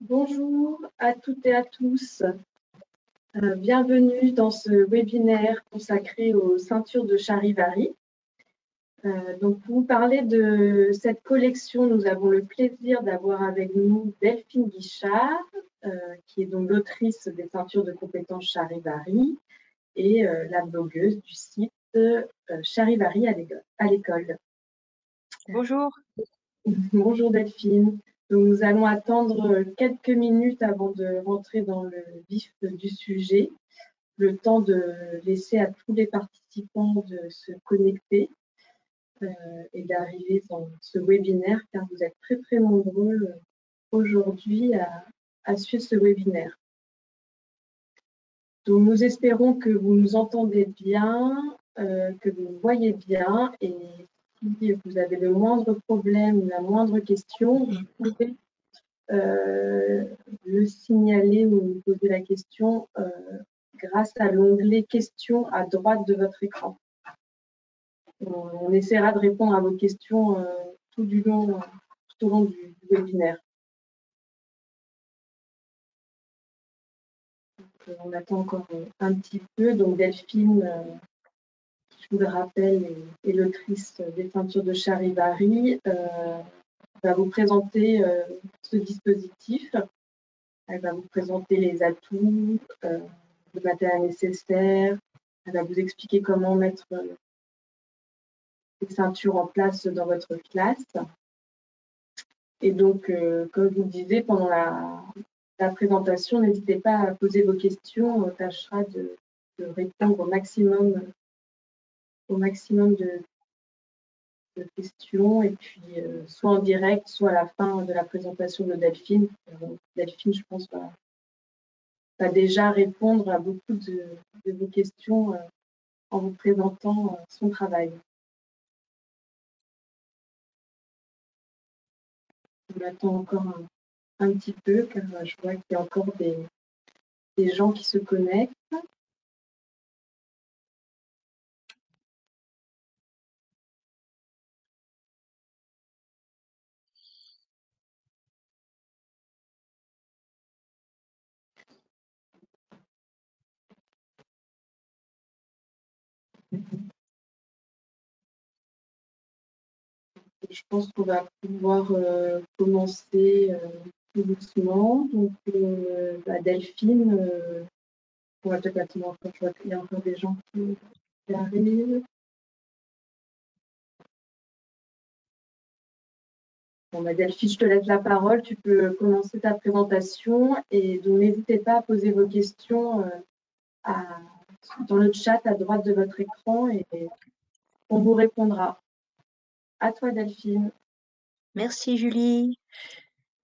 Bonjour à toutes et à tous. Bienvenue dans ce webinaire consacré aux ceintures de Charivari. Donc, pour vous parler de cette collection, nous avons le plaisir d'avoir avec nous Delphine Guichard, qui est donc l'autrice des ceintures de compétences Charivari et la blogueuse du site Charivari à l'école. Bonjour. Bonjour Delphine. Donc, nous allons attendre quelques minutes avant de rentrer dans le vif du sujet, le temps de laisser à tous les participants de se connecter et d'arriver dans ce webinaire, car vous êtes très très nombreux aujourd'hui à suivre ce webinaire. Donc, nous espérons que vous nous entendez bien, que vous nous voyez bien, et si vous avez le moindre problème ou la moindre question, vous pouvez le signaler ou nous poser la question grâce à l'onglet questions à droite de votre écran. On essaiera de répondre à vos questions tout au long du webinaire. Donc, on attend encore un petit peu. Donc Delphine, qui je vous le rappelle, est l'autrice des ceintures de Charivari, va vous présenter ce dispositif. Elle va vous présenter les atouts, le matériel nécessaire. Elle va vous expliquer comment mettre les ceintures en place dans votre classe. Et donc, comme je vous le disais, pendant la présentation, n'hésitez pas à poser vos questions. On tâchera de répondre au maximum de questions, et puis soit en direct, soit à la fin de la présentation de Delphine. Delphine, je pense, va déjà répondre à beaucoup de vos questions en vous présentant son travail. On attend encore un petit peu, car je vois qu'il y a encore des gens qui se connectent. Je pense qu'on va pouvoir commencer tout doucement. Donc, Delphine, on va peut-être attendre encore. Je vois qu'il y a encore des gens qui arrivent. Bon, Delphine, je te laisse la parole. Tu peux commencer ta présentation et donc n'hésitez pas à poser vos questions dans le chat à droite de votre écran et on vous répondra. À toi, Delphine. Merci Julie.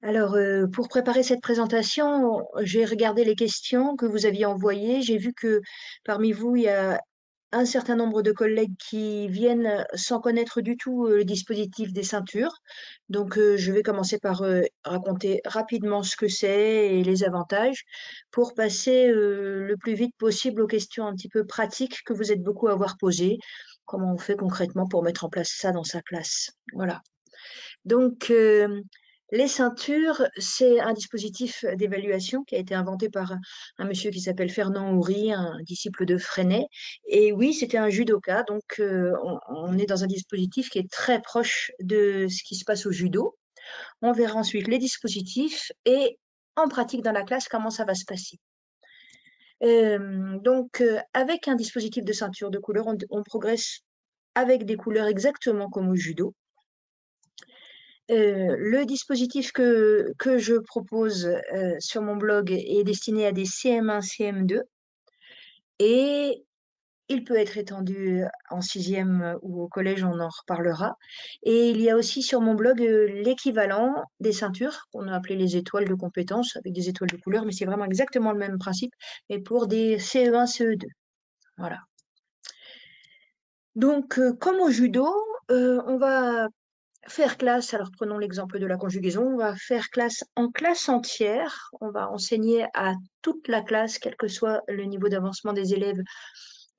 Alors, pour préparer cette présentation, j'ai regardé les questions que vous aviez envoyées. J'ai vu que parmi vous, il y a un certain nombre de collègues qui viennent sans connaître du tout le dispositif des ceintures. Donc, je vais commencer par raconter rapidement ce que c'est et les avantages pour passer le plus vite possible aux questions un petit peu pratiques que vous êtes beaucoup à avoir posées. Comment on fait concrètement pour mettre en place ça dans sa classe? Voilà. Donc, les ceintures, c'est un dispositif d'évaluation qui a été inventé par un monsieur qui s'appelle Fernand Houry, un disciple de Freinet. Et oui, c'était un judoka, donc on est dans un dispositif qui est très proche de ce qui se passe au judo. On verra ensuite les dispositifs et en pratique dans la classe comment ça va se passer. Donc, avec un dispositif de ceinture de couleur, on progresse avec des couleurs exactement comme au judo. Le dispositif que je propose sur mon blog est destiné à des CM1, CM2 et il peut être étendu en 6e ou au collège, on en reparlera. Et il y a aussi sur mon blog l'équivalent des ceintures qu'on a appelé les étoiles de compétences avec des étoiles de couleur, mais c'est vraiment exactement le même principe, mais pour des CE1, CE2. Voilà. Donc, comme au judo, on va faire classe, alors prenons l'exemple de la conjugaison, on va faire classe en classe entière, on va enseigner à toute la classe, quel que soit le niveau d'avancement des élèves,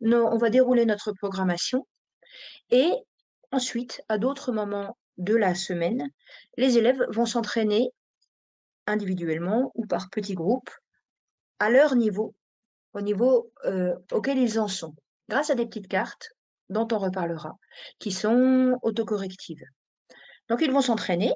on va dérouler notre programmation et ensuite, à d'autres moments de la semaine, les élèves vont s'entraîner individuellement ou par petits groupes, à leur niveau, au niveau auquel ils en sont, grâce à des petites cartes dont on reparlera, qui sont autocorrectives. Donc ils vont s'entraîner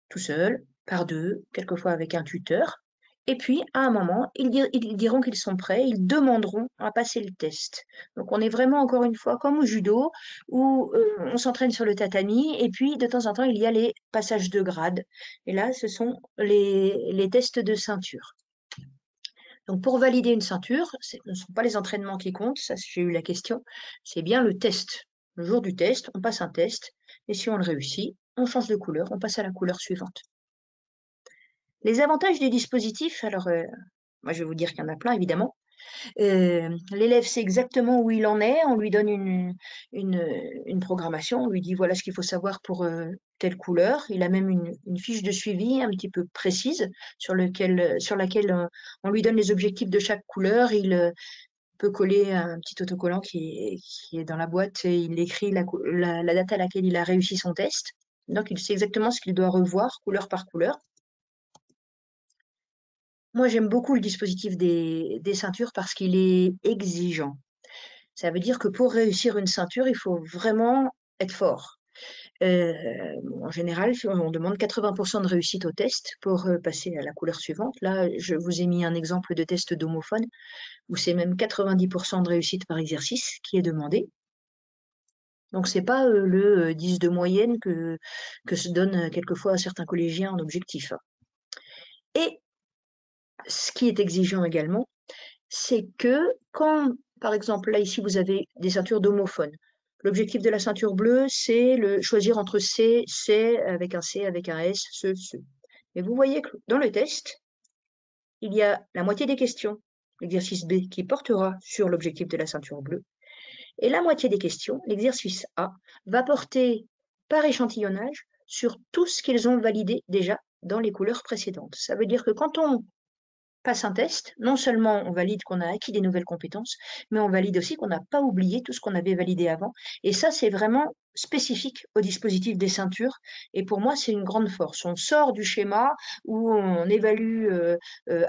tout seuls, par deux, quelquefois avec un tuteur, et puis à un moment, ils diront qu'ils sont prêts, ils demanderont à passer le test. Donc on est vraiment encore une fois comme au judo, où on s'entraîne sur le tatami, et puis de temps en temps, il y a les passages de grade. Et là, ce sont les tests de ceinture. Donc pour valider une ceinture, ce ne sont pas les entraînements qui comptent, ça j'ai eu la question, c'est bien le test. Le jour du test, on passe un test, et si on le réussit, on change de couleur, on passe à la couleur suivante. Les avantages du dispositif, alors moi je vais vous dire qu'il y en a plein évidemment. L'élève sait exactement où il en est, on lui donne une programmation, on lui dit voilà ce qu'il faut savoir pour telle couleur. Il a même une fiche de suivi un petit peu précise sur laquelle on lui donne les objectifs de chaque couleur. Il peut coller un petit autocollant qui est dans la boîte et il écrit la date à laquelle il a réussi son test. Donc il sait exactement ce qu'il doit revoir couleur par couleur. Moi, j'aime beaucoup le dispositif des ceintures parce qu'il est exigeant. Ça veut dire que pour réussir une ceinture, il faut vraiment être fort. En général, on demande 80% de réussite au test pour passer à la couleur suivante. Là, je vous ai mis un exemple de test d'homophone où c'est même 90% de réussite par exercice qui est demandé. Donc, c'est pas le 10 de moyenne que se donnent quelquefois certains collégiens en objectif. Et ce qui est exigeant également, c'est que quand, par exemple, là ici vous avez des ceintures d'homophones. L'objectif de la ceinture bleue, c'est choisir entre C, C avec un C, avec un S, ce. Et vous voyez que dans le test, il y a la moitié des questions, l'exercice B, qui portera sur l'objectif de la ceinture bleue. Et la moitié des questions, l'exercice A, va porter par échantillonnage sur tout ce qu'ils ont validé déjà dans les couleurs précédentes. Ça veut dire que quand on passe un test, non seulement on valide qu'on a acquis des nouvelles compétences, mais on valide aussi qu'on n'a pas oublié tout ce qu'on avait validé avant. Et ça, c'est vraiment spécifique au dispositif des ceintures. Et pour moi, c'est une grande force. On sort du schéma où on évalue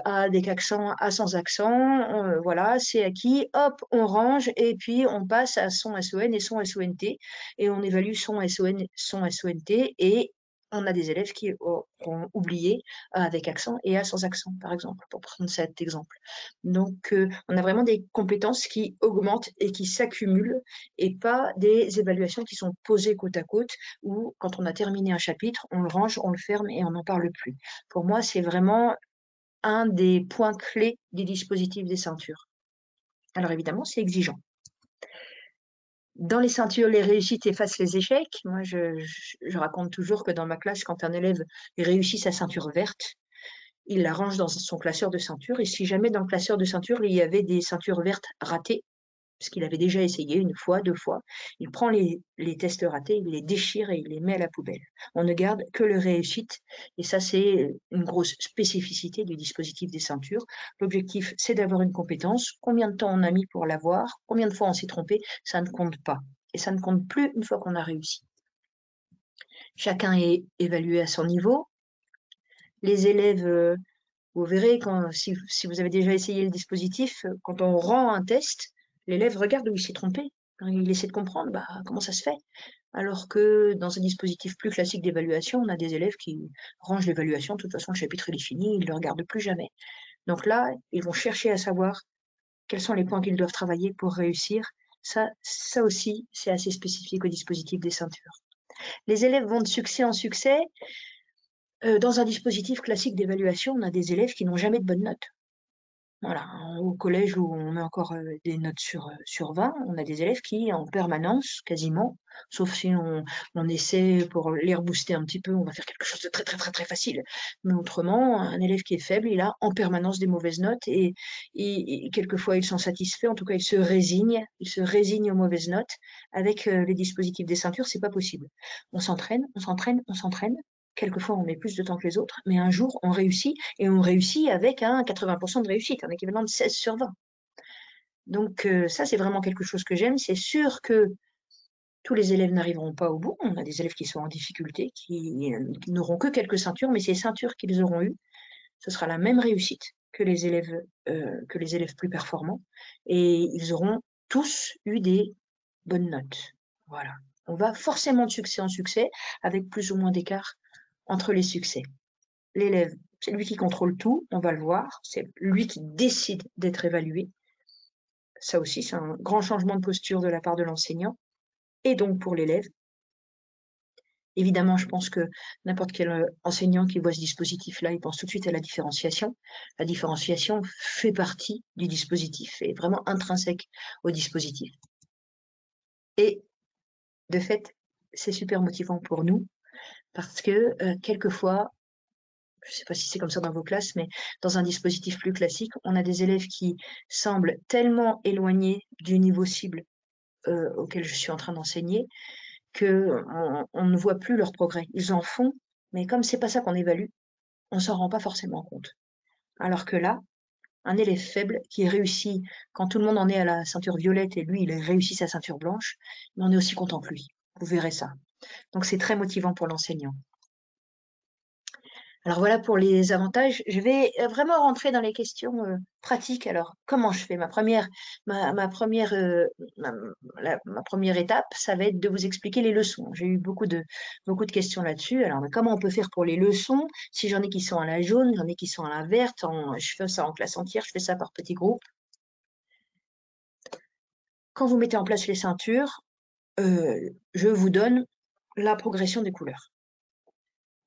A avec accent, A sans accent. Voilà, c'est acquis. Hop, on range et puis on passe à son SON et son SONT. Et on évalue son SON, son SONT et on a des élèves qui auront oublié A avec accent et A sans accent, par exemple, pour prendre cet exemple. Donc, on a vraiment des compétences qui augmentent et qui s'accumulent et pas des évaluations qui sont posées côte à côte où, quand on a terminé un chapitre, on le range, on le ferme et on n'en parle plus. Pour moi, c'est vraiment un des points clés du dispositif des ceintures. Alors évidemment, c'est exigeant. Dans les ceintures, les réussites effacent les échecs. Moi, je raconte toujours que dans ma classe, quand un élève réussit sa ceinture verte, il la range dans son classeur de ceinture. Et si jamais dans le classeur de ceinture, il y avait des ceintures vertes ratées, parce qu'il avait déjà essayé une fois, deux fois, il prend les tests ratés, il les déchire et il les met à la poubelle. On ne garde que les réussites. Et ça, c'est une grosse spécificité du dispositif des ceintures. L'objectif, c'est d'avoir une compétence. Combien de temps on a mis pour l'avoir? Combien de fois on s'est trompé? Ça ne compte pas. Et ça ne compte plus une fois qu'on a réussi. Chacun est évalué à son niveau. Les élèves, vous verrez, si vous avez déjà essayé le dispositif, quand on rend un test, l'élève regarde où il s'est trompé. Il essaie de comprendre comment ça se fait. Alors que dans un dispositif plus classique d'évaluation, on a des élèves qui rangent l'évaluation. De toute façon, le chapitre est fini, ils ne le regardent plus jamais. Donc là, ils vont chercher à savoir quels sont les points qu'ils doivent travailler pour réussir. Ça aussi, c'est assez spécifique au dispositif des ceintures. Les élèves vont de succès en succès. Dans un dispositif classique d'évaluation, on a des élèves qui n'ont jamais de bonnes notes. Voilà, au collège où on met encore des notes sur 20, on a des élèves qui, en permanence, quasiment, sauf si on essaie pour les rebooster un petit peu, on va faire quelque chose de très très très très facile. Mais autrement, un élève qui est faible, il a en permanence des mauvaises notes et quelquefois il s'en satisfait, en tout cas il se résigne aux mauvaises notes. Avec les dispositifs des ceintures, c'est pas possible. On s'entraîne, on s'entraîne, on s'entraîne. Quelquefois, on met plus de temps que les autres, mais un jour, on réussit, et on réussit avec un 80% de réussite, un équivalent de 16 sur 20. Donc ça, c'est vraiment quelque chose que j'aime. C'est sûr que tous les élèves n'arriveront pas au bout. On a des élèves qui sont en difficulté, qui n'auront que quelques ceintures, mais ces ceintures qu'ils auront eues, ce sera la même réussite que les élèves plus performants. Et ils auront tous eu des bonnes notes. Voilà. On va forcément de succès en succès, avec plus ou moins d'écart entre les succès. L'élève, c'est lui qui contrôle tout, on va le voir, c'est lui qui décide d'être évalué. Ça aussi, c'est un grand changement de posture de la part de l'enseignant, et donc pour l'élève. Évidemment, je pense que n'importe quel enseignant qui voit ce dispositif-là, il pense tout de suite à la différenciation. La différenciation fait partie du dispositif, est vraiment intrinsèque au dispositif. Et de fait, c'est super motivant pour nous, parce que quelquefois, je ne sais pas si c'est comme ça dans vos classes, mais dans un dispositif plus classique, on a des élèves qui semblent tellement éloignés du niveau cible auquel je suis en train d'enseigner qu'on ne voit plus leur progrès. Ils en font, mais comme c'est pas ça qu'on évalue, on s'en rend pas forcément compte. Alors que là, un élève faible qui réussit quand tout le monde en est à la ceinture violette et lui, il a réussi sa ceinture blanche, mais on est aussi content que lui. Vous verrez ça. Donc c'est très motivant pour l'enseignant. Alors voilà pour les avantages. Je vais vraiment rentrer dans les questions pratiques. Alors, comment je fais ma première étape, ça va être de vous expliquer les leçons. J'ai eu beaucoup de questions là-dessus. Alors, comment on peut faire pour les leçons? Si j'en ai qui sont à la jaune, j'en ai qui sont à la verte, je fais ça en classe entière, je fais ça par petits groupes. Quand vous mettez en place les ceintures, je vous donne la progression des couleurs.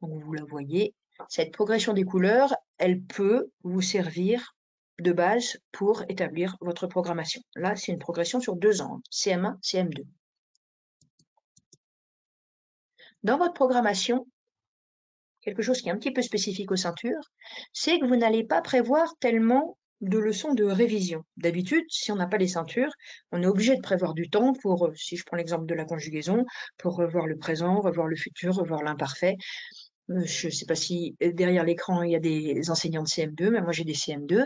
Donc, vous la voyez. Cette progression des couleurs, elle peut vous servir de base pour établir votre programmation. Là, c'est une progression sur 2 ans, CM1, CM2. Dans votre programmation, quelque chose qui est un petit peu spécifique aux ceintures, c'est que vous n'allez pas prévoir tellement de leçons de révision. D'habitude, si on n'a pas les ceintures, on est obligé de prévoir du temps pour, si je prends l'exemple de la conjugaison, pour revoir le présent, revoir le futur, revoir l'imparfait. Je ne sais pas si derrière l'écran, il y a des enseignants de CM2, mais moi j'ai des CM2.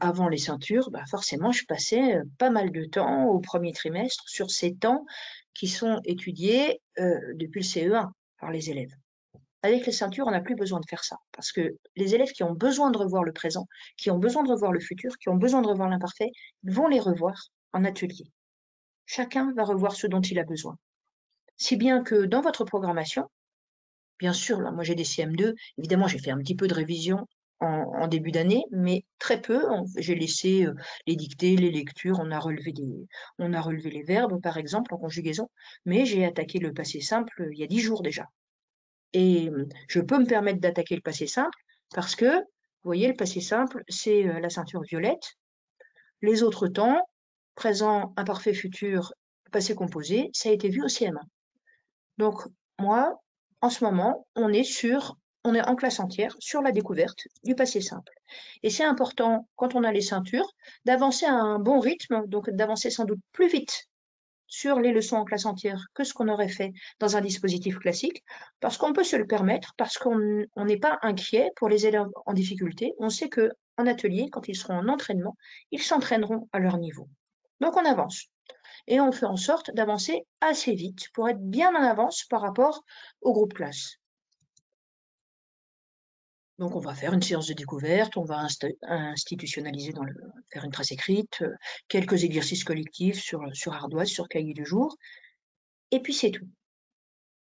Avant les ceintures, forcément, je passais pas mal de temps au premier trimestre sur ces temps qui sont étudiés depuis le CE1 par les élèves. Avec les ceintures, on n'a plus besoin de faire ça, parce que les élèves qui ont besoin de revoir le présent, qui ont besoin de revoir le futur, qui ont besoin de revoir l'imparfait, vont les revoir en atelier. Chacun va revoir ce dont il a besoin. Si bien que dans votre programmation, bien sûr, là, moi j'ai des CM2, évidemment j'ai fait un petit peu de révision en début d'année, mais très peu. J'ai laissé les dictées, les lectures, on a relevé les verbes par exemple en conjugaison, mais j'ai attaqué le passé simple il y a 10 jours déjà. Et je peux me permettre d'attaquer le passé simple parce que, vous voyez, le passé simple, c'est la ceinture violette. Les autres temps, présent, imparfait, futur, passé composé, ça a été vu au CM1. Donc, moi, en ce moment, on est en classe entière sur la découverte du passé simple. Et c'est important, quand on a les ceintures, d'avancer à un bon rythme, donc d'avancer sans doute plus vite sur les leçons en classe entière que ce qu'on aurait fait dans un dispositif classique, parce qu'on peut se le permettre, parce qu'on n'est pas inquiet pour les élèves en difficulté. On sait que en atelier, quand ils seront en entraînement, ils s'entraîneront à leur niveau. Donc on avance et on fait en sorte d'avancer assez vite pour être bien en avance par rapport au groupe classe. Donc on va faire une séance de découverte, on va institutionnaliser faire une trace écrite, quelques exercices collectifs sur ardoise, sur cahier du jour, et puis c'est tout.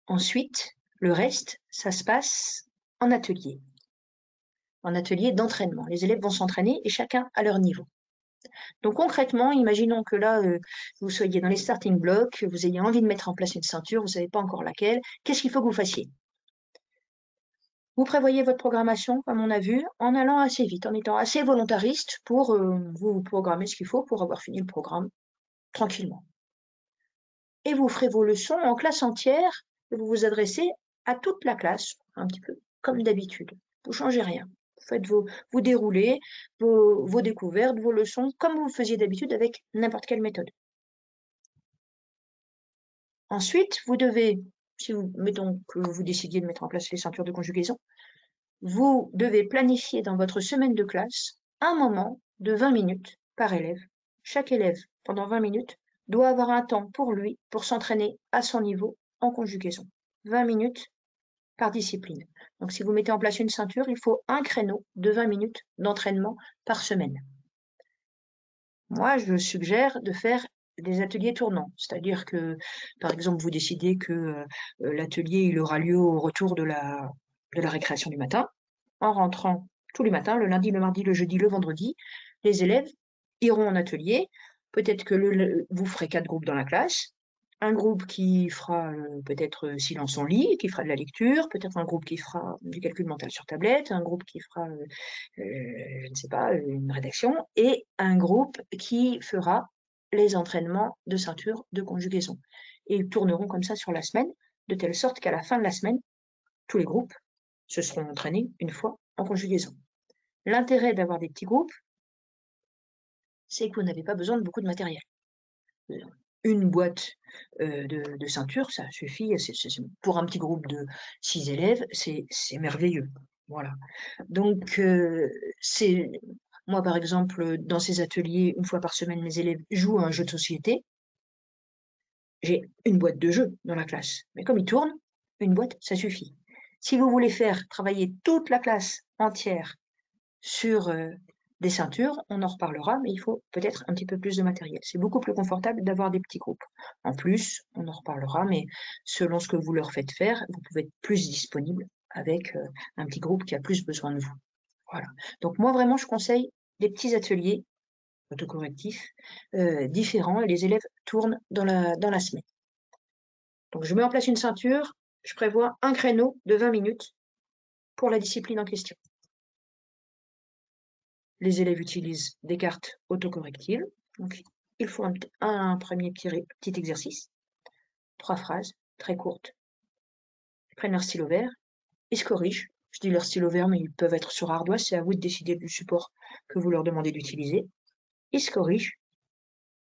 Ensuite, le reste, ça se passe en atelier d'entraînement. Les élèves vont s'entraîner et chacun à leur niveau. Donc concrètement, imaginons que là, vous soyez dans les starting blocks, vous ayez envie de mettre en place une ceinture, vous ne savez pas encore laquelle, qu'est-ce qu'il faut que vous fassiez? Vous prévoyez votre programmation, comme on a vu, en allant assez vite, en étant assez volontariste pour vous programmer ce qu'il faut pour avoir fini le programme tranquillement. Et vous ferez vos leçons en classe entière et vous vous adressez à toute la classe, un petit peu comme d'habitude. Vous ne changez rien. Vous déroulez vos découvertes, vos leçons, comme vous faisiez d'habitude avec n'importe quelle méthode. Ensuite, vous devez, mettons que vous décidiez de mettre en place les ceintures de conjugaison, vous devez planifier dans votre semaine de classe un moment de 20 minutes par élève. Chaque élève, pendant 20 minutes, doit avoir un temps pour lui, pour s'entraîner à son niveau en conjugaison. 20 minutes par discipline. Donc, si vous mettez en place une ceinture, il faut un créneau de 20 minutes d'entraînement par semaine. Moi, je suggère de faire des ateliers tournants, c'est-à-dire que, par exemple, vous décidez que l'atelier il aura lieu au retour de la récréation du matin, en rentrant tous les matins, le lundi, le mardi, le jeudi, le vendredi, les élèves iront en atelier. Peut-être que vous ferez 4 groupes dans la classe. Un groupe qui fera peut-être silence en lit, qui fera de la lecture, peut-être un groupe qui fera du calcul mental sur tablette, un groupe qui fera, je ne sais pas, une rédaction, et un groupe qui fera les entraînements de ceinture de conjugaison. Et ils tourneront comme ça sur la semaine, de telle sorte qu'à la fin de la semaine, tous les groupes se seront entraînés une fois en conjugaison. L'intérêt d'avoir des petits groupes, c'est que vous n'avez pas besoin de beaucoup de matériel. Une boîte de ceinture, ça suffit. Pour un petit groupe de 6 élèves, c'est merveilleux. Voilà. Donc, moi, par exemple, dans ces ateliers, une fois par semaine, mes élèves jouent à un jeu de société. J'ai une boîte de jeux dans la classe. Mais comme ils tournent, une boîte, ça suffit. Si vous voulez faire travailler toute la classe entière sur des ceintures, on en reparlera, mais il faut peut-être un petit peu plus de matériel. C'est beaucoup plus confortable d'avoir des petits groupes. En plus, on en reparlera, mais selon ce que vous leur faites faire, vous pouvez être plus disponible avec un petit groupe qui a plus besoin de vous. Voilà. Donc moi, vraiment, je conseille des petits ateliers autocorrectifs différents et les élèves tournent dans la semaine. Donc je mets en place une ceinture, je prévois un créneau de 20 minutes pour la discipline en question. Les élèves utilisent des cartes autocorrectives. Donc, il faut un premier petit exercice. 3 phrases, très courtes. Ils prennent leur stylo vert, ils se corrigent. Je dis leur stylo vert, mais ils peuvent être sur ardoise, c'est à vous de décider du support que vous leur demandez d'utiliser. Ils se corrigent.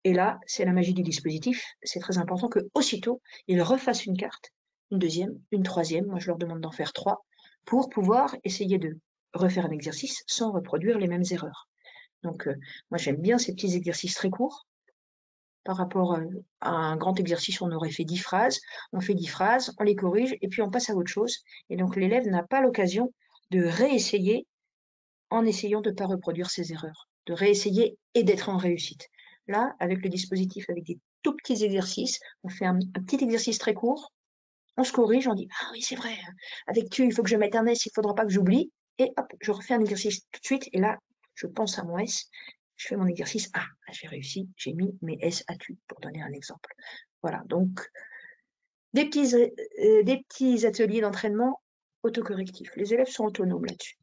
Et là, c'est la magie du dispositif. C'est très important que aussitôt, ils refassent une carte, une deuxième, une troisième. Moi, je leur demande d'en faire 3 pour pouvoir essayer de refaire un exercice sans reproduire les mêmes erreurs. Donc, moi, j'aime bien ces petits exercices très courts. Par rapport à un grand exercice, on aurait fait 10 phrases. On fait 10 phrases, on les corrige et puis on passe à autre chose. Et donc, l'élève n'a pas l'occasion de réessayer en essayant de ne pas reproduire ses erreurs, de réessayer et d'être en réussite. Là, avec le dispositif, avec des tout petits exercices, on fait un petit exercice très court, on se corrige, on dit « Ah oui, c'est vrai, avec tu, il faut que je mette un S, il ne faudra pas que j'oublie. » Et hop, je refais un exercice tout de suite. Et là, je pense à mon S, je fais mon exercice. Ah, j'ai réussi, j'ai mis mes S à tu, pour donner un exemple. Voilà, donc des petits ateliers d'entraînement autocorrectifs. Les élèves sont autonomes là-dessus.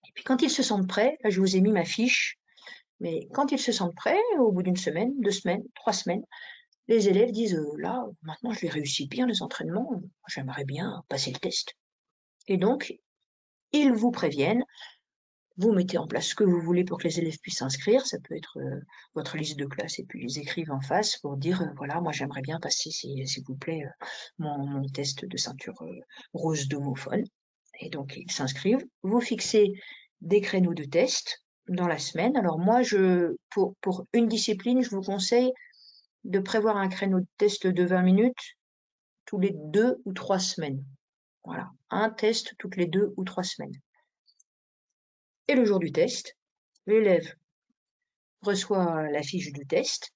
Et puis quand ils se sentent prêts, là je vous ai mis ma fiche, mais quand ils se sentent prêts, au bout d'une semaine, 2 semaines, 3 semaines, les élèves disent là, maintenant je les réussis bien les entraînements, j'aimerais bien passer le test. Et donc, ils vous préviennent, vous mettez en place ce que vous voulez pour que les élèves puissent s'inscrire, ça peut être votre liste de classe et puis ils écrivent en face pour dire voilà, moi j'aimerais bien passer, s'il vous plaît, mon test de ceinture rose d'homophone. Et donc ils s'inscrivent, vous fixez des créneaux de test dans la semaine. Alors moi, pour une discipline, je vous conseille de prévoir un créneau de test de 20 minutes tous les 2 ou 3 semaines. Voilà, un test toutes les 2 ou 3 semaines. Et le jour du test, l'élève reçoit la fiche du test.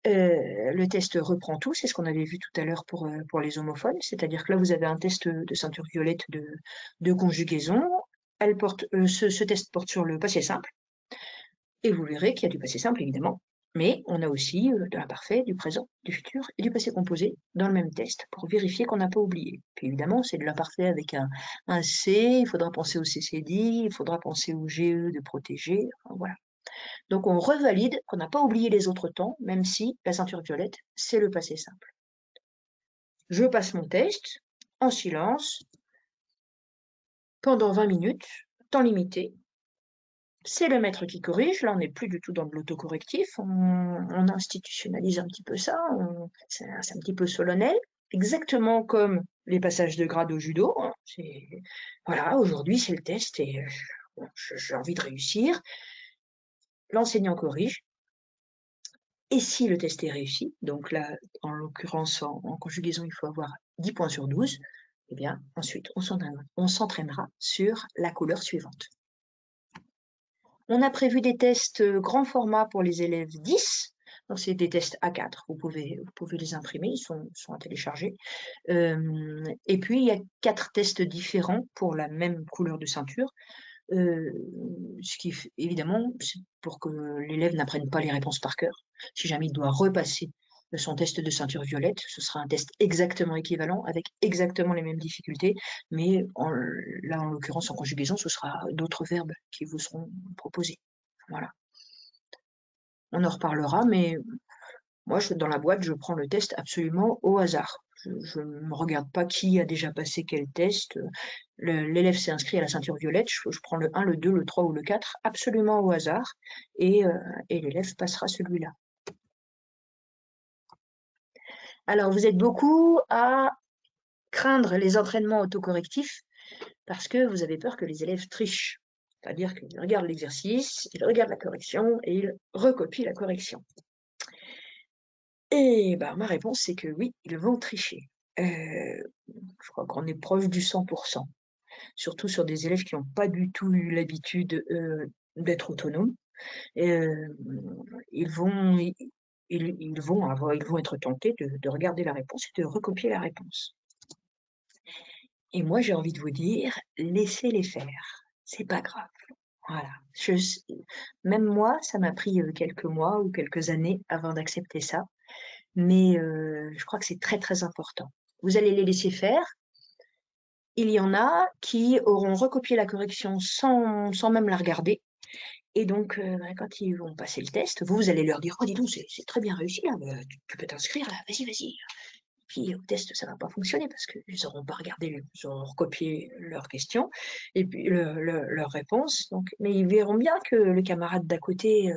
Le test reprend tout, c'est ce qu'on avait vu tout à l'heure pour les homophones, c'est-à-dire que là, vous avez un test de ceinture violette de conjugaison. Ce test porte sur le passé simple. Et vous verrez qu'il y a du passé simple, évidemment. Mais on a aussi de l'imparfait, du présent, du futur et du passé composé dans le même test pour vérifier qu'on n'a pas oublié. Puis évidemment, c'est de l'imparfait avec un C, il faudra penser au CCD, il faudra penser au GE de protéger, enfin, voilà. Donc on revalide qu'on n'a pas oublié les autres temps, même si la ceinture violette, c'est le passé simple. Je passe mon test en silence pendant 20 minutes, temps limité. C'est le maître qui corrige, là on n'est plus du tout dans de l'autocorrectif, on institutionnalise un petit peu ça, c'est un petit peu solennel, exactement comme les passages de grade au judo. Hein, voilà, aujourd'hui c'est le test et j'ai envie de réussir. L'enseignant corrige Et si le test est réussi, donc là, en l'occurrence, en conjugaison, il faut avoir 10 points sur 12, eh bien, ensuite, on s'entraînera sur la couleur suivante. On a prévu des tests grand format pour les élèves 10. Donc, c'est des tests A4. Vous pouvez les imprimer, ils sont à télécharger. Et puis, il y a 4 tests différents pour la même couleur de ceinture. Ce qui, évidemment, c'est pour que l'élève n'apprenne pas les réponses par cœur. Si jamais il doit repasser son test de ceinture violette, ce sera un test exactement équivalent, avec exactement les mêmes difficultés, mais là, en l'occurrence, en conjugaison, ce sera d'autres verbes qui vous seront proposés. Voilà. On en reparlera, mais moi, dans la boîte, je prends le test absolument au hasard. Je ne regarde pas qui a déjà passé quel test. L'élève s'est inscrit à la ceinture violette, je prends le 1, le 2, le 3 ou le 4, absolument au hasard, et l'élève passera celui-là. Alors, vous êtes beaucoup à craindre les entraînements autocorrectifs parce que vous avez peur que les élèves trichent. C'est-à-dire qu'ils regardent l'exercice, ils regardent la correction et ils recopient la correction. Et bah, ma réponse, c'est que oui, ils vont tricher. Je crois qu'on est proche du 100%, surtout sur des élèves qui n'ont pas du tout eu l'habitude d'être autonomes. Ils vont être tentés de regarder la réponse et de recopier la réponse. Et moi, j'ai envie de vous dire, laissez-les faire. C'est pas grave. Voilà. Même moi, ça m'a pris quelques mois ou quelques années avant d'accepter ça. Mais je crois que c'est très, très important. Vous allez les laisser faire. Il y en a qui auront recopié la correction sans même la regarder. Et donc, quand ils vont passer le test, vous allez leur dire: «Oh, dis donc, c'est très bien réussi, là, tu peux t'inscrire, là, vas-y». Puis au test, ça va pas fonctionner parce qu'ils n'auront pas regardé, ils auront recopié leurs questions et puis leurs réponses. Donc, mais ils verront bien que le camarade d'à côté,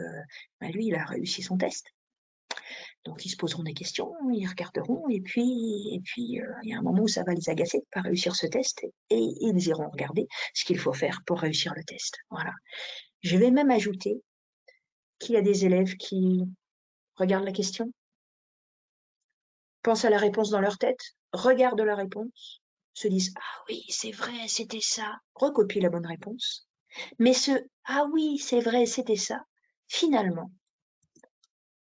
lui, il a réussi son test. Donc, ils se poseront des questions, ils regarderont, et puis, il y a un moment où ça va les agacer de ne pas réussir ce test, et ils iront regarder ce qu'il faut faire pour réussir le test. Voilà. Je vais même ajouter qu'il y a des élèves qui regardent la question, pensent à la réponse dans leur tête, regardent la réponse, se disent: «Ah oui, c'est vrai, c'était ça», recopient la bonne réponse. Mais ce «Ah oui, c'est vrai, c'était ça», finalement,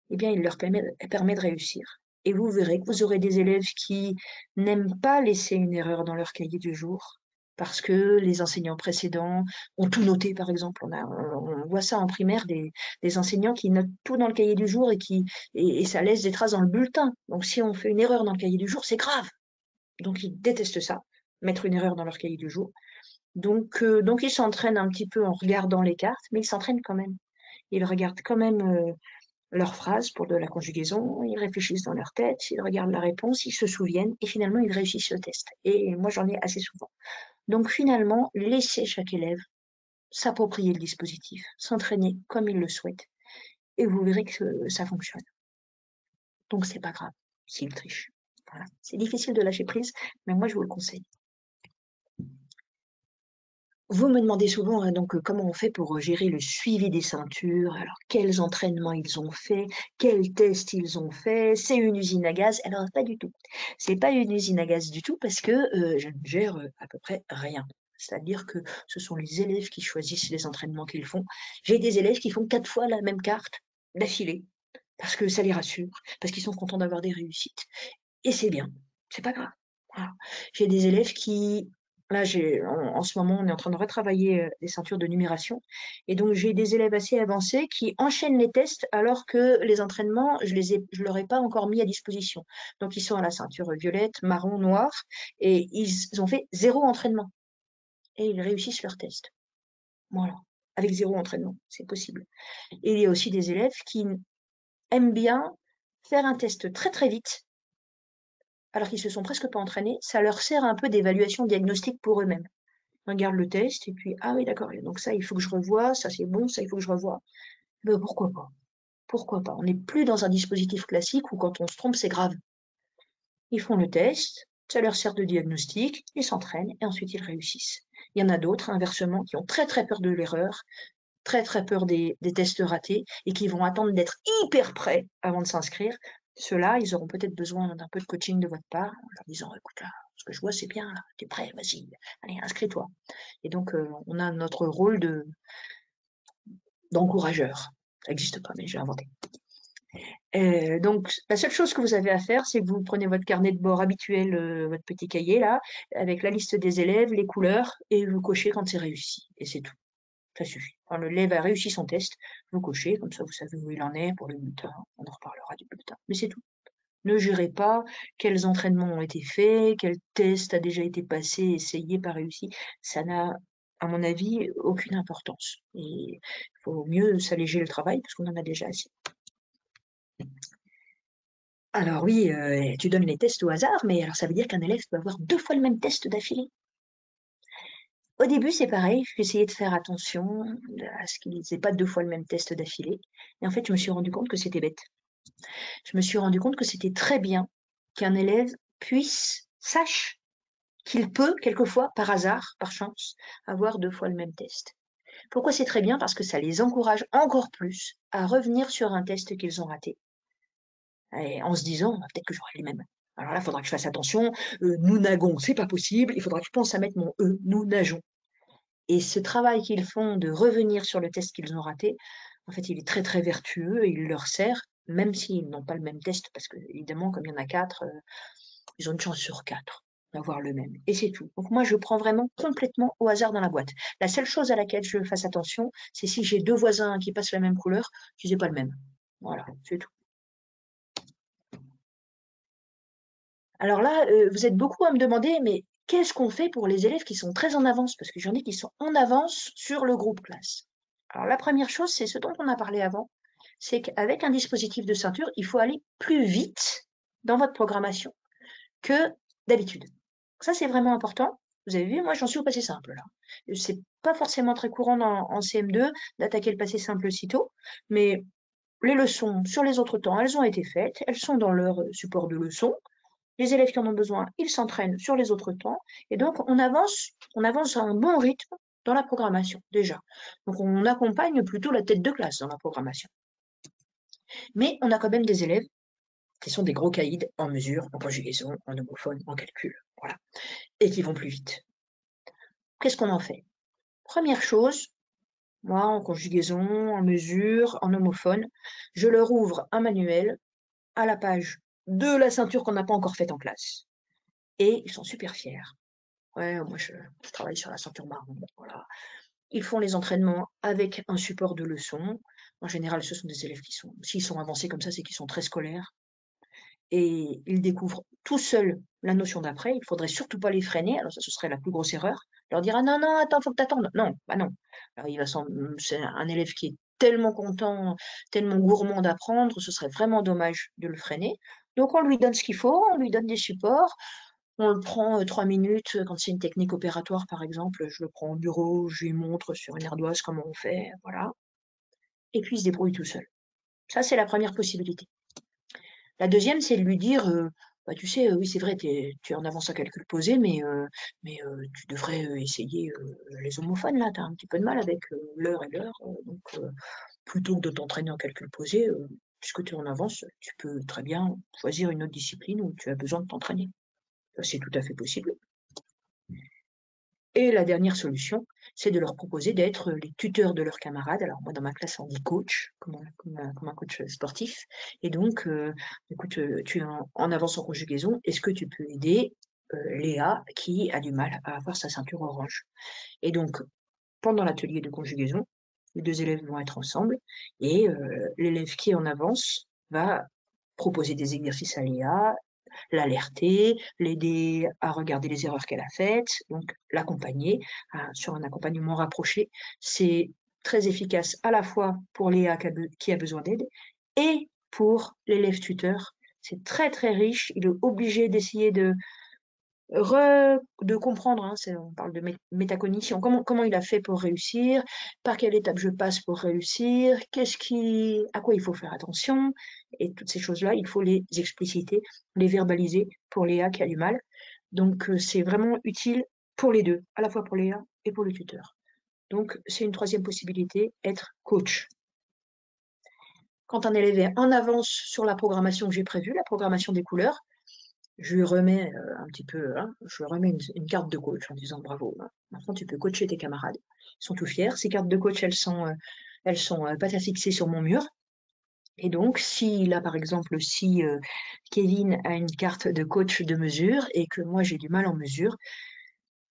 eh bien, il leur permet de réussir. Et vous verrez que vous aurez des élèves qui n'aiment pas laisser une erreur dans leur cahier du jour parce que les enseignants précédents ont tout noté, par exemple. On voit ça en primaire, des enseignants qui notent tout dans le cahier du jour et ça laisse des traces dans le bulletin. Donc, si on fait une erreur dans le cahier du jour, c'est grave. Donc, ils détestent ça, mettre une erreur dans leur cahier du jour. Donc ils s'entraînent un petit peu en regardant les cartes, mais ils s'entraînent quand même. Ils regardent quand même leurs phrases pour de la conjugaison, ils réfléchissent dans leur tête, ils regardent la réponse, ils se souviennent et finalement ils réussissent le test. Et moi j'en ai assez souvent. Donc finalement, laissez chaque élève s'approprier le dispositif, s'entraîner comme il le souhaite et vous verrez que ça fonctionne. Donc c'est pas grave s'il triche. Voilà. C'est difficile de lâcher prise, mais moi je vous le conseille. Vous me demandez souvent donc comment on fait pour gérer le suivi des ceintures, alors quels entraînements ils ont fait, quels tests ils ont fait, c'est une usine à gaz? Alors pas du tout. C'est pas une usine à gaz du tout parce que je ne gère à peu près rien. C'est-à-dire que ce sont les élèves qui choisissent les entraînements qu'ils font. J'ai des élèves qui font 4 fois la même carte d'affilée parce que ça les rassure, parce qu'ils sont contents d'avoir des réussites. Et c'est bien, c'est pas grave. Voilà. J'ai des élèves qui là, en ce moment, on est en train de retravailler les ceintures de numération. Et donc, j'ai des élèves assez avancés qui enchaînent les tests alors que les entraînements, je leur ai pas encore mis à disposition. Donc, ils sont à la ceinture violette, marron, noir, et ils ont fait 0 entraînement. Et ils réussissent leur test. Voilà. Avec 0 entraînement, c'est possible. Et il y a aussi des élèves qui aiment bien faire un test très très vite alors qu'ils se sont presque pas entraînés, ça leur sert un peu d'évaluation diagnostique pour eux-mêmes. Ils regardent le test et puis ah oui d'accord, donc ça il faut que je revoie, ça c'est bon, ça il faut que je revoie. Ben, pourquoi pas? Pourquoi pas? On n'est plus dans un dispositif classique où quand on se trompe c'est grave. Ils font le test, ça leur sert de diagnostic, ils s'entraînent et ensuite ils réussissent. Il y en a d'autres, inversement, qui ont très très peur de l'erreur, très très peur des tests ratés et qui vont attendre d'être hyper prêts avant de s'inscrire, ceux-là, ils auront peut-être besoin d'un peu de coaching de votre part, en leur disant, écoute là, ce que je vois c'est bien, là, t'es prêt, vas-y, allez, inscris-toi. Et donc, on a notre rôle d'encourageur. Ça n'existe pas, mais j'ai inventé. Donc, la seule chose que vous avez à faire, c'est que vous prenez votre carnet de bord habituel, votre petit cahier là, avec la liste des élèves, les couleurs, et vous cochez quand c'est réussi. Et c'est tout. Ça suffit. Quand l'élève a réussi son test, vous cochez, comme ça vous savez où il en est pour le bulletin. On en reparlera du bulletin. Mais c'est tout. Ne jurez pas quels entraînements ont été faits, quel test a déjà été passé, essayé, pas réussi. Ça n'a, à mon avis, aucune importance. Et il faut mieux s'alléger le travail parce qu'on en a déjà assez. Alors oui, tu donnes les tests au hasard, mais alors ça veut dire qu'un élève peut avoir 2 fois le même test d'affilée. Au début, c'est pareil, j'essayais de faire attention à ce qu'ils n'aient pas 2 fois le même test d'affilée. Et en fait, je me suis rendu compte que c'était bête. Je me suis rendu compte que c'était très bien qu'un élève sache qu'il peut, quelquefois, par hasard, par chance, avoir 2 fois le même test. Pourquoi c'est très bien? Parce que ça les encourage encore plus à revenir sur un test qu'ils ont raté. Et en se disant, peut-être que j'aurai les mêmes. Alors là, il faudra que je fasse attention. Nous nagons, c'est pas possible. Il faudra que je pense à mettre mon E, nous nageons. Et ce travail qu'ils font de revenir sur le test qu'ils ont raté, en fait, il est très très vertueux et il leur sert, même s'ils n'ont pas le même test, parce que évidemment, comme il y en a 4, ils ont une chance sur 4 d'avoir le même. Et c'est tout. Donc moi, je prends vraiment complètement au hasard dans la boîte. La seule chose à laquelle je fasse attention, c'est si j'ai 2 voisins qui passent la même couleur, qu'ils n'aient pas le même. Voilà, c'est tout. Alors là, vous êtes beaucoup à me demander, mais qu'est-ce qu'on fait pour les élèves qui sont très en avance? Parce que j'en ai qui sont en avance sur le groupe classe. Alors la première chose, c'est ce dont on a parlé avant, c'est qu'avec un dispositif de ceinture, il faut aller plus vite dans votre programmation que d'habitude. Ça, c'est vraiment important. Vous avez vu, moi, j'en suis au passé simple, là. C'est pas forcément très courant en CM2 d'attaquer le passé simple sitôt, mais les leçons sur les autres temps, elles ont été faites, elles sont dans leur support de leçons. Les élèves qui en ont besoin, ils s'entraînent sur les autres temps. Et donc, on avance à un bon rythme dans la programmation, déjà. Donc, on accompagne plutôt la tête de classe dans la programmation. Mais on a quand même des élèves qui sont des gros caïds en mesure, en conjugaison, en homophone, en calcul, voilà, et qui vont plus vite. Qu'est-ce qu'on en fait? Première chose, moi, en conjugaison, en mesure, en homophone, je leur ouvre un manuel à la page de la ceinture qu'on n'a pas encore faite en classe. Et ils sont super fiers. Ouais, moi je travaille sur la ceinture marron, voilà. Ils font les entraînements avec un support de leçon. En général, ce sont des élèves s'ils sont avancés comme ça, c'est qu'ils sont très scolaires. Et ils découvrent tout seuls la notion d'après. Il faudrait surtout pas les freiner. Alors ça, ce serait la plus grosse erreur. Leur dire, ah non, non, attends, faut que t'attendes. Non, bah non. Alors c'est un élève qui est tellement content, tellement gourmand d'apprendre, ce serait vraiment dommage de le freiner. Donc on lui donne ce qu'il faut, on lui donne des supports. On le prend 3 minutes quand c'est une technique opératoire, par exemple. Je le prends au bureau, je lui montre sur une ardoise comment on fait, voilà. Et puis il se débrouille tout seul. Ça, c'est la première possibilité. La deuxième, c'est de lui dire, bah, tu sais, oui, c'est vrai, tu es en avance à calcul posé, mais tu devrais essayer les homophones, là, tu as un petit peu de mal avec l'heure et l'heure. Donc, plutôt que de t'entraîner en calcul posé, puisque tu es en avance, tu peux très bien choisir une autre discipline où tu as besoin de t'entraîner. Ça, c'est tout à fait possible. Et la dernière solution, c'est de leur proposer d'être les tuteurs de leurs camarades. Alors moi, dans ma classe, on dit coach, comme un coach sportif. Et donc, écoute, tu es en avance en conjugaison. Est-ce que tu peux aider Léa qui a du mal à avoir sa ceinture orange? Et donc, pendant l'atelier de conjugaison, les 2 élèves vont être ensemble et l'élève qui est en avance va proposer des exercices à Léa, l'alerter, l'aider à regarder les erreurs qu'elle a faites, donc l'accompagner sur un accompagnement rapproché. C'est très efficace à la fois pour Léa qui a besoin d'aide et pour l'élève tuteur. C'est très très riche. Il est obligé d'essayer de comprendre, hein, on parle de métacognition, comment il a fait pour réussir, par quelle étape je passe pour réussir, à quoi il faut faire attention, et toutes ces choses-là, il faut les expliciter, les verbaliser pour Léa qui a du mal. Donc c'est vraiment utile pour les deux, à la fois pour Léa et pour le tuteur. Donc, c'est une troisième possibilité, être coach. Quand un élève est en avance sur la programmation que j'ai prévue, la programmation des couleurs, je lui remets un petit peu, hein, je lui remets une carte de coach en disant bravo, hein, maintenant tu peux coacher tes camarades. Ils sont tout fiers. Ces cartes de coach, elles sont pâte à fixer sur mon mur. Et donc, si là, par exemple, si Kevin a une carte de coach de mesure et que moi j'ai du mal en mesure,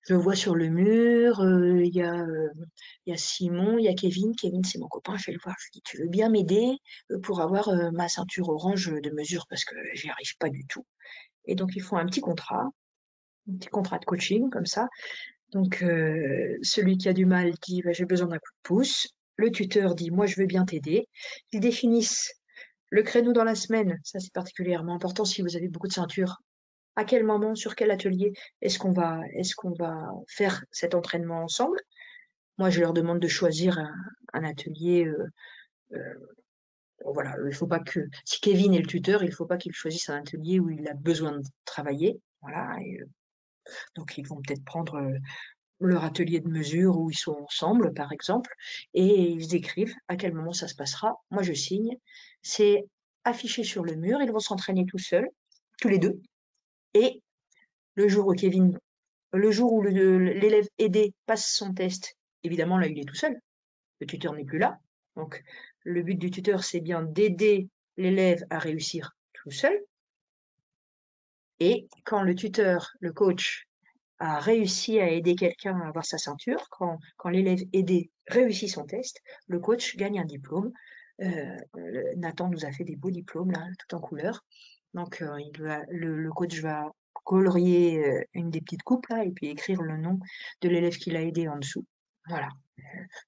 je le vois sur le mur, il y a Simon, il y a Kevin. Kevin, c'est mon copain, je vais le voir. Je lui dis, tu veux bien m'aider pour avoir ma ceinture orange de mesure parce que j'y arrive pas du tout. Et donc, ils font un petit contrat de coaching comme ça. Donc, celui qui a du mal dit, bah, j'ai besoin d'un coup de pouce. Le tuteur dit, moi, je veux bien t'aider. Ils définissent le créneau dans la semaine. Ça, c'est particulièrement important si vous avez beaucoup de ceintures. À quel moment, sur quel atelier est-ce qu'on va faire cet entraînement ensemble? Moi, je leur demande de choisir un atelier. Voilà, il faut pas que si Kevin est le tuteur, il faut pas qu'il choisisse un atelier où il a besoin de travailler. Voilà, donc ils vont peut-être prendre leur atelier de mesure où ils sont ensemble, par exemple, et ils écrivent à quel moment ça se passera. Moi, je signe. C'est affiché sur le mur. Ils vont s'entraîner tout seuls, tous les deux. Et le jour où l'élève aidé passe son test, évidemment, là, il est tout seul. Le tuteur n'est plus là. Donc, le but du tuteur, c'est bien d'aider l'élève à réussir tout seul. Et quand le tuteur, le coach, a réussi à aider quelqu'un à avoir sa ceinture, quand l'élève aidé réussit son test, le coach gagne un diplôme. Nathan nous a fait des beaux diplômes, là, tout en couleur. Donc, le coach va colorier une des petites coupes, là, et puis écrire le nom de l'élève qui l'a aidé en dessous. Voilà.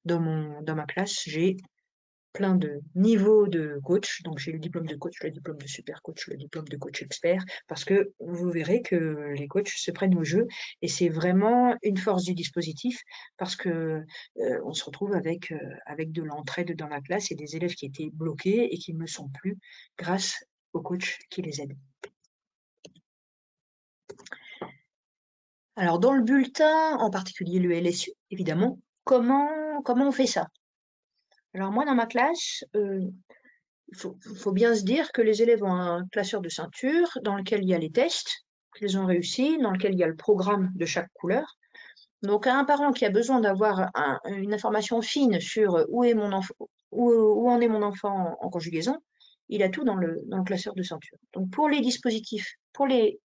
Dans ma classe, j'ai plein de niveaux de coach. Donc, j'ai le diplôme de coach, le diplôme de super coach, le diplôme de coach expert, parce que vous verrez que les coachs se prennent au jeu et c'est vraiment une force du dispositif parce que on se retrouve avec de l'entraide dans la classe et des élèves qui étaient bloqués et qui ne le sont plus grâce aux coachs qui les aident. Alors, dans le bulletin, en particulier le LSU, évidemment, comment on fait ça? Alors, moi, dans ma classe, faut bien se dire que les élèves ont un classeur de ceinture dans lequel il y a les tests qu'ils ont réussi, dans lequel il y a le programme de chaque couleur. Donc, un parent qui a besoin d'avoir une information fine sur où en est mon enfant en conjugaison, il a tout dans le classeur de ceinture. Donc, pour les dispositifs, pour les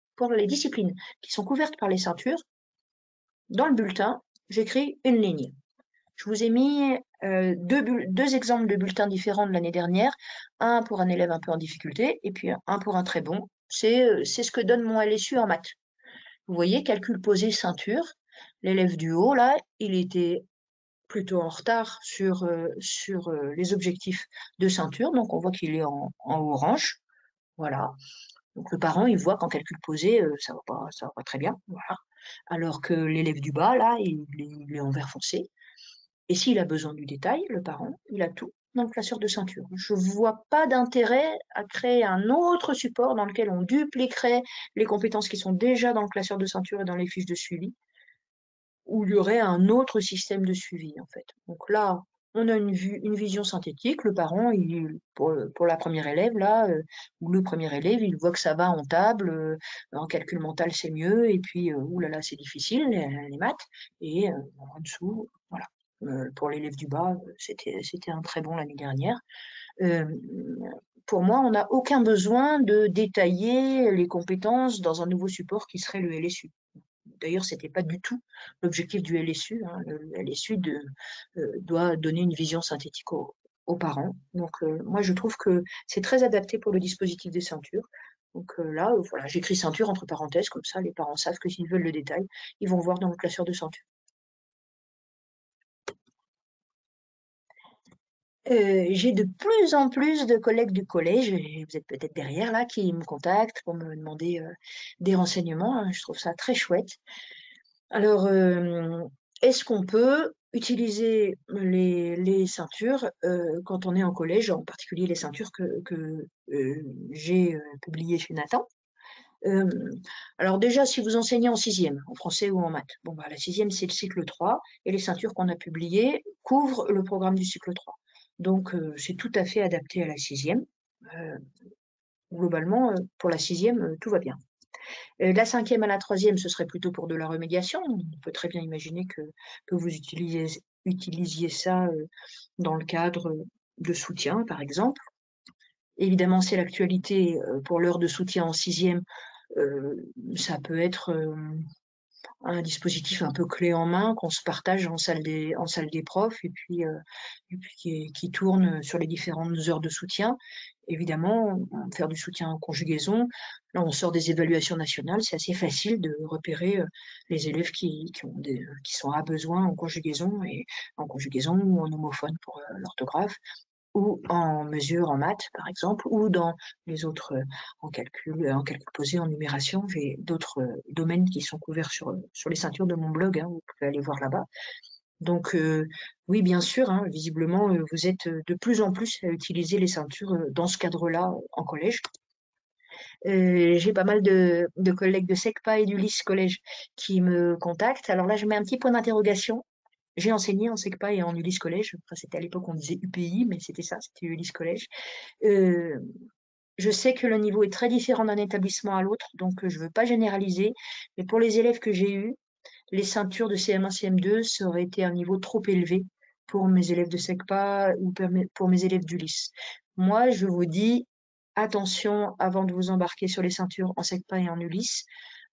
disciplines qui sont couvertes par les ceintures, dans le bulletin, j'écris une ligne. Je vous ai mis deux exemples de bulletins différents de l'année dernière, un pour un élève un peu en difficulté et puis un pour un très bon. C'est ce que donne mon LSU en maths. Vous voyez, calcul posé, ceinture. L'élève du haut, là, il était plutôt en retard sur les objectifs de ceinture, donc on voit qu'il est en orange. Voilà. Donc le parent, il voit qu'en calcul posé, ça va pas très bien. Voilà. Alors que l'élève du bas, là, il est en vert foncé. Et s'il a besoin du détail, le parent, il a tout dans le classeur de ceinture. Je ne vois pas d'intérêt à créer un autre support dans lequel on dupliquerait les compétences qui sont déjà dans le classeur de ceinture et dans les fiches de suivi, où il y aurait un autre système de suivi, en fait. Donc là, on a une vision synthétique. Le parent, pour la première élève, là, ou le premier élève, il voit que ça va en table, en calcul mental, c'est mieux, et puis, oulala, c'est difficile, les maths, et en dessous, voilà. Pour l'élève du bas, c'était un très bon l'année dernière. Euh, pour moi, on n'a aucun besoin de détailler les compétences dans un nouveau support qui serait le LSU. D'ailleurs, c'était pas du tout l'objectif du LSU. Hein. Le LSU doit donner une vision synthétique aux parents. Donc, moi, je trouve que c'est très adapté pour le dispositif des ceintures. Donc là, voilà, j'écris ceinture entre parenthèses, comme ça, les parents savent que s'ils veulent le détail, ils vont voir dans le classeur de ceinture. J'ai de plus en plus de collègues du collège, et vous êtes peut-être derrière là, qui me contactent pour me demander des renseignements. Hein. Je trouve ça très chouette. Alors, est-ce qu'on peut utiliser les ceintures quand on est en collège, en particulier les ceintures que j'ai publiées chez Nathan? Alors déjà, si vous enseignez en sixième, en français ou en maths, bon, bah, la sixième, c'est le cycle 3, et les ceintures qu'on a publiées couvrent le programme du cycle 3. Donc, c'est tout à fait adapté à la sixième. Globalement, pour la sixième, tout va bien. De la cinquième à la troisième, ce serait plutôt pour de la remédiation. On peut très bien imaginer que vous utilisiez ça dans le cadre de soutien, par exemple. Évidemment, c'est l'actualité pour l'heure de soutien en sixième. Ça peut être un dispositif un peu clé en main qu'on se partage en salle des profs et puis qui tourne sur les différentes heures de soutien. Évidemment, faire du soutien en conjugaison, là on sort des évaluations nationales, c'est assez facile de repérer les élèves qui sont à besoin en conjugaison ou en homophone pour l'orthographe, ou en mesure en maths, par exemple, ou dans les autres en calcul posé, en numération. J'ai d'autres domaines qui sont couverts sur les ceintures de mon blog, hein, vous pouvez aller voir là-bas. Donc oui, bien sûr, hein, visiblement, vous êtes de plus en plus à utiliser les ceintures dans ce cadre-là en collège. J'ai pas mal de collègues de SECPA et d'Ulysse Collège qui me contactent. Alors là, je mets un petit point d'interrogation. J'ai enseigné en SECPA et en Ulysse Collège. Enfin, c'était à l'époque, on disait UPI, mais c'était ça, c'était Ulysse Collège. Je sais que le niveau est très différent d'un établissement à l'autre, donc je ne veux pas généraliser. Mais pour les élèves que j'ai eus, les ceintures de CM1, CM2, ça aurait été un niveau trop élevé pour mes élèves de SECPA ou pour mes élèves d'Ulysse. Moi, je vous dis, attention avant de vous embarquer sur les ceintures en SECPA et en Ulysse.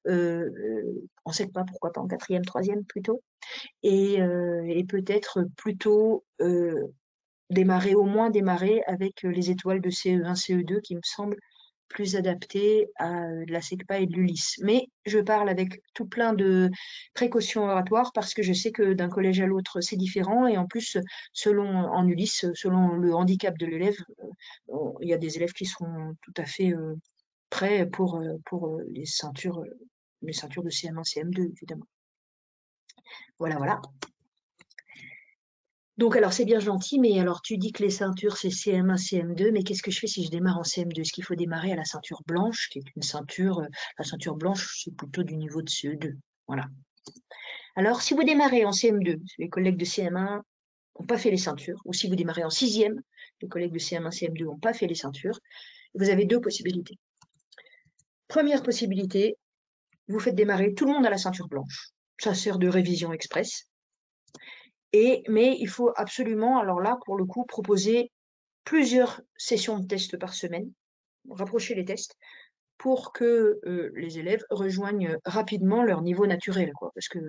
En SECPA, pourquoi pas en quatrième, troisième plutôt. Et peut-être plutôt au moins démarrer avec les étoiles de CE1, CE2 qui me semblent plus adaptées à de la SECPA et de l'Ulysse. Mais je parle avec tout plein de précautions oratoires parce que je sais que d'un collège à l'autre, c'est différent. Et en plus, en Ulysse, selon le handicap de l'élève, il y a des élèves qui sont tout à fait prêts pour les ceintures de CM1, CM2, évidemment. Voilà, voilà. Donc, alors, c'est bien gentil, mais alors, tu dis que les ceintures, c'est CM1, CM2, mais qu'est-ce que je fais si je démarre en CM2? Est-ce qu'il faut démarrer à la ceinture blanche, qui est une ceinture, la ceinture blanche, c'est plutôt du niveau de CE2. Voilà. Alors, si vous démarrez en CM2, les collègues de CM1 n'ont pas fait les ceintures, ou si vous démarrez en sixième, les collègues de CM1, CM2 n'ont pas fait les ceintures, vous avez deux possibilités. Première possibilité, vous faites démarrer tout le monde à la ceinture blanche. Ça sert de révision express. Mais il faut absolument, alors là, pour le coup, proposer plusieurs sessions de tests par semaine, rapprocher les tests, pour que les élèves rejoignent rapidement leur niveau naturel, quoi. Parce que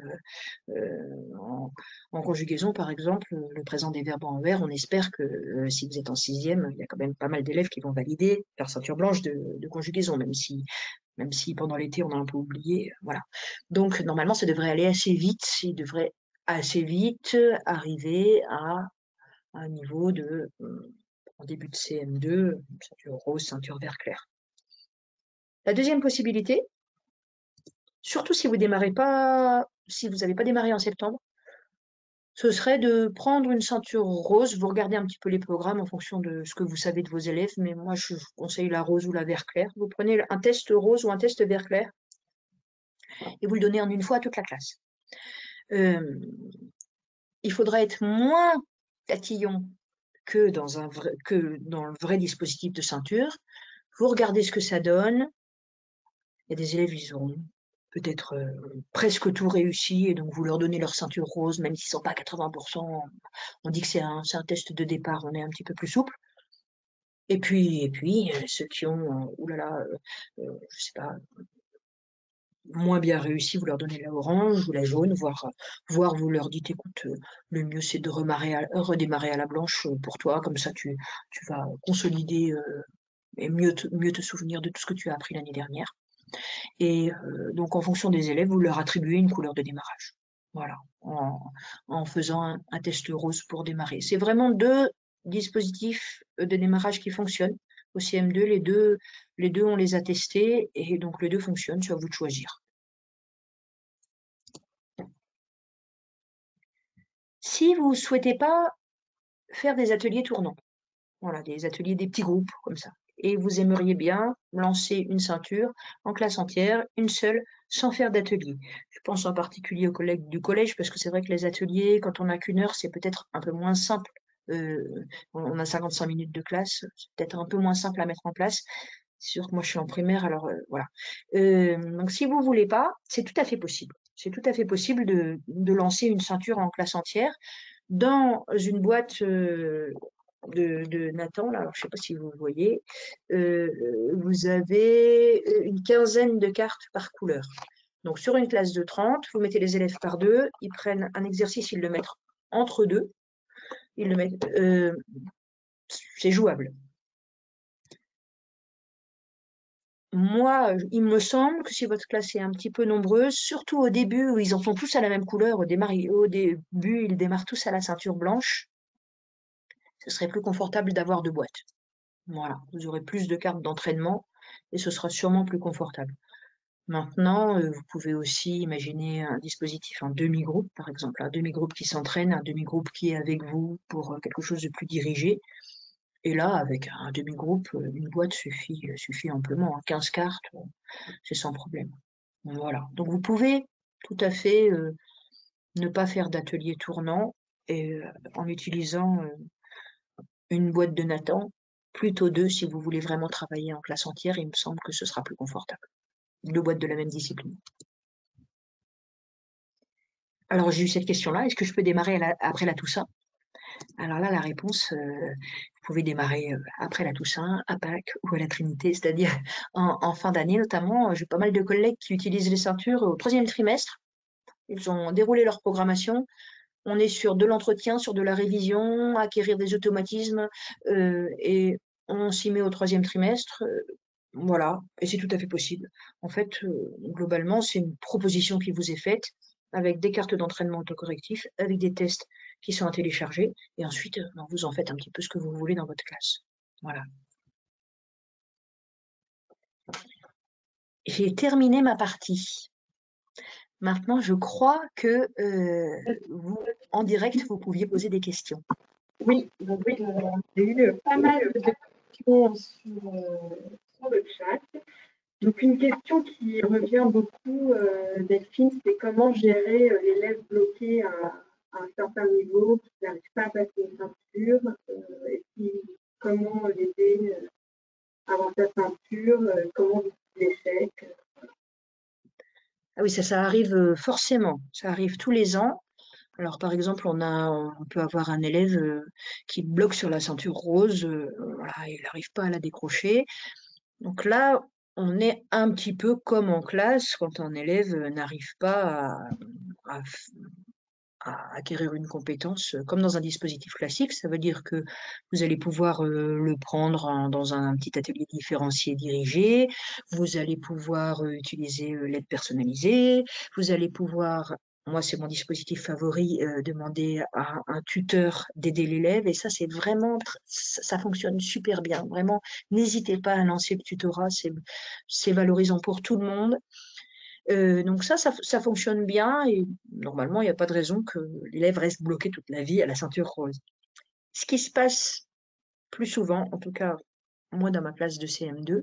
en conjugaison, par exemple, le présent des verbes en vert, on espère que si vous êtes en sixième, il y a quand même pas mal d'élèves qui vont valider leur ceinture blanche de conjugaison, même si pendant l'été on a un peu oublié, voilà. Donc normalement, ça devrait aller assez vite, il devrait assez vite arriver à un niveau de en début de CM2, ceinture rose, ceinture vert clair. La deuxième possibilité, surtout si vous n'avez pas démarré en septembre, ce serait de prendre une ceinture rose. Vous regardez un petit peu les programmes en fonction de ce que vous savez de vos élèves, mais moi je vous conseille la rose ou la vert clair. Vous prenez un test rose ou un test vert clair et vous le donnez en une fois à toute la classe. Il faudra être moins tatillon que dans le vrai dispositif de ceinture. Vous regardez ce que ça donne. Il y a des élèves, ils ont peut-être presque tout réussi, et donc vous leur donnez leur ceinture rose, même s'ils ne sont pas à 80%. On dit que c'est un test de départ, on est un petit peu plus souple. Et puis ceux qui ont, je sais pas, moins bien réussi, vous leur donnez la orange ou la jaune, voire vous leur dites, écoute, le mieux c'est de redémarrer à la blanche pour toi, comme ça tu vas consolider et mieux te souvenir de tout ce que tu as appris l'année dernière. Et donc en fonction des élèves, vous leur attribuez une couleur de démarrage. Voilà, en faisant un test rose pour démarrer. C'est vraiment deux dispositifs de démarrage qui fonctionnent. Au CM2, les deux on les a testés et donc les deux fonctionnent, c'est à vous de choisir. Si vous ne souhaitez pas faire des ateliers tournants, voilà, des ateliers des petits groupes comme ça, et vous aimeriez bien lancer une ceinture en classe entière, une seule, sans faire d'atelier. Je pense en particulier aux collègues du collège, parce que c'est vrai que les ateliers, quand on n'a qu'une heure, c'est peut-être un peu moins simple. On a 55 minutes de classe, c'est peut-être un peu moins simple à mettre en place. C'est sûr que moi je suis en primaire, alors voilà. Donc si vous voulez pas, c'est tout à fait possible. C'est tout à fait possible de lancer une ceinture en classe entière dans une boîte de Nathan. Là, alors je sais pas si vous voyez, vous avez une quinzaine de cartes par couleur. Donc sur une classe de 30, vous mettez les élèves par deux, ils prennent un exercice, ils le mettent entre deux, ils le mettent, c'est jouable. Moi, il me semble que si votre classe est un petit peu nombreuse, surtout au début où ils en font tous à la même couleur, au début, ils démarrent tous à la ceinture blanche, ce serait plus confortable d'avoir deux boîtes. Voilà, vous aurez plus de cartes d'entraînement et ce sera sûrement plus confortable. Maintenant, vous pouvez aussi imaginer un dispositif en demi-groupe, par exemple, un demi-groupe qui s'entraîne, un demi-groupe qui est avec vous pour quelque chose de plus dirigé. Et là, avec un demi-groupe, une boîte suffit amplement. 15 cartes, c'est sans problème. Voilà. Donc vous pouvez tout à fait ne pas faire d'atelier tournant et en utilisant une boîte de Nathan, plutôt deux si vous voulez vraiment travailler en classe entière, il me semble que ce sera plus confortable. Deux boîtes de la même discipline. Alors j'ai eu cette question-là, est-ce que je peux démarrer après la Toussaint? Alors là, la réponse, vous pouvez démarrer après la Toussaint, à Pâques ou à la Trinité, c'est-à-dire en fin d'année notamment. J'ai pas mal de collègues qui utilisent les ceintures au troisième trimestre. Ils ont déroulé leur programmation. On est sur de l'entretien, sur de la révision, acquérir des automatismes, et on s'y met au troisième trimestre. Voilà, et c'est tout à fait possible. En fait, globalement, c'est une proposition qui vous est faite avec des cartes d'entraînement autocorrectif, avec des tests qui sont à télécharger, et ensuite, vous en faites un petit peu ce que vous voulez dans votre classe. Voilà. J'ai terminé ma partie. Maintenant, je crois que vous, en direct, vous pouviez poser des questions. Oui, donc j'ai eu pas mal de questions sur le chat. Donc une question qui revient beaucoup, Delphine, c'est comment gérer l'élève bloqué à un certain niveau, qui n'arrive pas à passer une ceinture, et puis comment l'aider avant sa ceinture, comment vivre l'échec. Ah oui, ça arrive forcément, ça arrive tous les ans. Alors par exemple, on peut avoir un élève qui bloque sur la ceinture rose, voilà, il n'arrive pas à la décrocher. Donc là, on est un petit peu comme en classe quand un élève n'arrive pas à à acquérir une compétence comme dans un dispositif classique. Ça veut dire que vous allez pouvoir le prendre dans un petit atelier différencié dirigé, vous allez pouvoir utiliser l'aide personnalisée, vous allez pouvoir, moi c'est mon dispositif favori, demander à un tuteur d'aider l'élève, et ça c'est vraiment, ça fonctionne super bien. Vraiment, n'hésitez pas à lancer le tutorat, c'est valorisant pour tout le monde. Donc ça fonctionne bien et normalement, il n'y a pas de raison que l'élève reste bloqué toute la vie à la ceinture rose. Ce qui se passe plus souvent, en tout cas moi dans ma classe de CM2,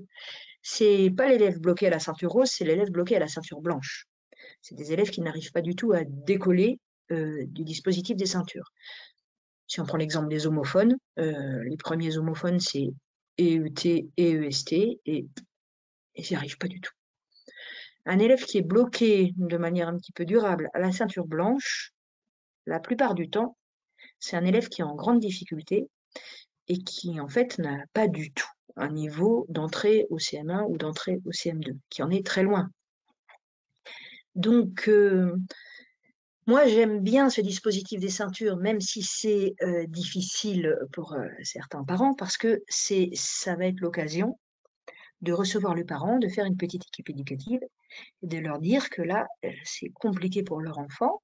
c'est pas l'élève bloqué à la ceinture rose, c'est l'élève bloqué à la ceinture blanche. C'est des élèves qui n'arrivent pas du tout à décoller du dispositif des ceintures. Si on prend l'exemple des homophones, les premiers homophones c'est EET et EST et ils n'y arrivent pas du tout. Un élève qui est bloqué de manière un petit peu durable à la ceinture blanche, la plupart du temps, c'est un élève qui est en grande difficulté et qui, en fait, n'a pas du tout un niveau d'entrée au CM1 ou d'entrée au CM2, qui en est très loin. Donc, moi, j'aime bien ce dispositif des ceintures, même si c'est difficile pour certains parents, parce que ça va être l'occasion de recevoir le parent, de faire une petite équipe éducative et de leur dire que là, c'est compliqué pour leur enfant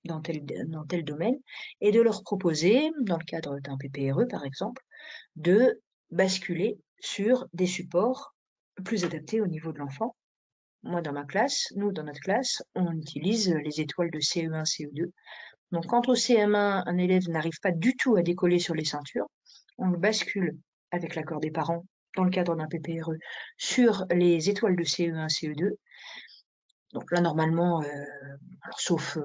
dans tel domaine, et de leur proposer, dans le cadre d'un PPRE par exemple, de basculer sur des supports plus adaptés au niveau de l'enfant. Moi, dans notre classe, on utilise les étoiles de CE1, CE2. Donc, quand au CM1, un élève n'arrive pas du tout à décoller sur les ceintures, on le bascule avec l'accord des parents dans le cadre d'un PPRE, sur les étoiles de CE1, CE2. Donc là, normalement, alors, sauf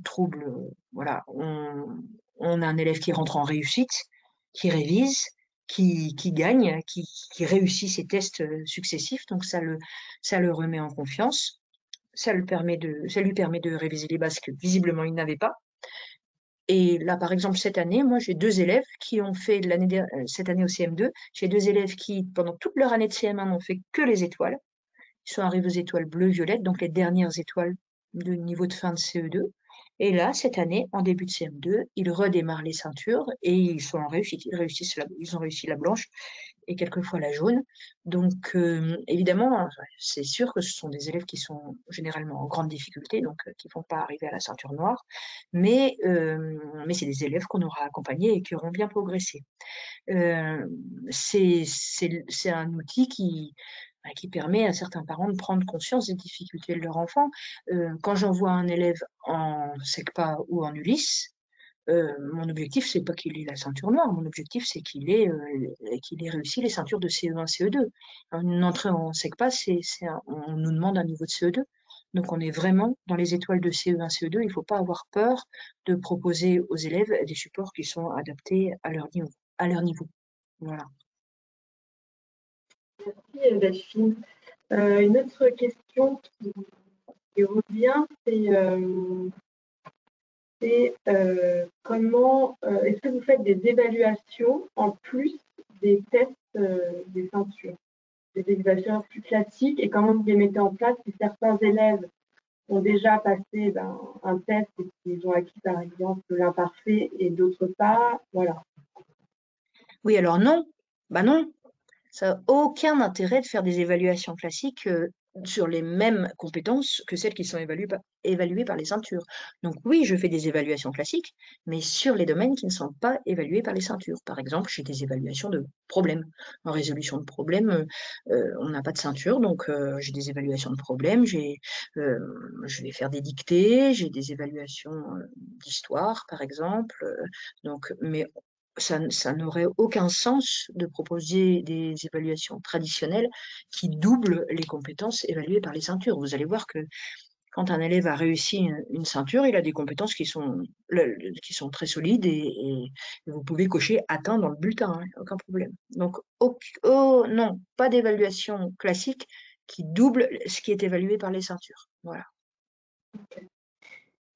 trouble, voilà, on a un élève qui rentre en réussite, qui révise, qui gagne, qui réussit ses tests successifs. Donc ça le remet en confiance. Ça lui permet de réviser les bases que visiblement il n'avait pas. Et là, par exemple, cette année, moi, j'ai 2 élèves qui ont fait cette année au CM2. J'ai 2 élèves qui, pendant toute leur année de CM1, n'ont fait que les étoiles. Ils sont arrivés aux étoiles bleu-violette, donc les dernières étoiles de niveau de fin de CE2. Et là, cette année, en début de CM2, ils redémarrent les ceintures et ils sont en réussite. Ils ont réussi la blanche et quelquefois la jaune. Donc, évidemment, c'est sûr que ce sont des élèves qui sont généralement en grande difficulté, donc qui ne vont pas arriver à la ceinture noire, mais c'est des élèves qu'on aura accompagnés et qui auront bien progressé. C'est un outil qui permet à certains parents de prendre conscience des difficultés de leur enfant. Quand j'envoie un élève en SECPA ou en Ulysse, mon objectif, c'est pas qu'il ait la ceinture noire. Mon objectif, c'est qu'il ait réussi les ceintures de CE1, CE2. Une entrée en SECPA, on nous demande un niveau de CE2. Donc, on est vraiment dans les étoiles de CE1, CE2. Il ne faut pas avoir peur de proposer aux élèves des supports qui sont adaptés à leur niveau. Voilà. Merci Delphine. Une autre question qui revient, c'est comment est-ce que vous faites des évaluations en plus des tests des ceintures, des évaluations plus classiques, et comment vous les mettez en place si certains élèves ont déjà passé un test et qu'ils ont acquis par exemple l'imparfait et d'autres pas, voilà. Oui, alors non, bah non, ça n'a aucun intérêt de faire des évaluations classiques sur les mêmes compétences que celles qui sont évaluées par les ceintures. Donc oui, je fais des évaluations classiques, mais sur les domaines qui ne sont pas évalués par les ceintures. Par exemple, j'ai des évaluations de problèmes. En résolution de problèmes, on n'a pas de ceinture, donc j'ai des évaluations de problèmes, je vais faire des dictées, j'ai des évaluations d'histoire, par exemple. Mais ça n'aurait aucun sens de proposer des évaluations traditionnelles qui doublent les compétences évaluées par les ceintures. Vous allez voir que quand un élève a réussi une ceinture, il a des compétences qui sont très solides et vous pouvez cocher atteint dans le bulletin, hein, aucun problème. Donc, non, pas d'évaluation classique qui double ce qui est évalué par les ceintures. Voilà.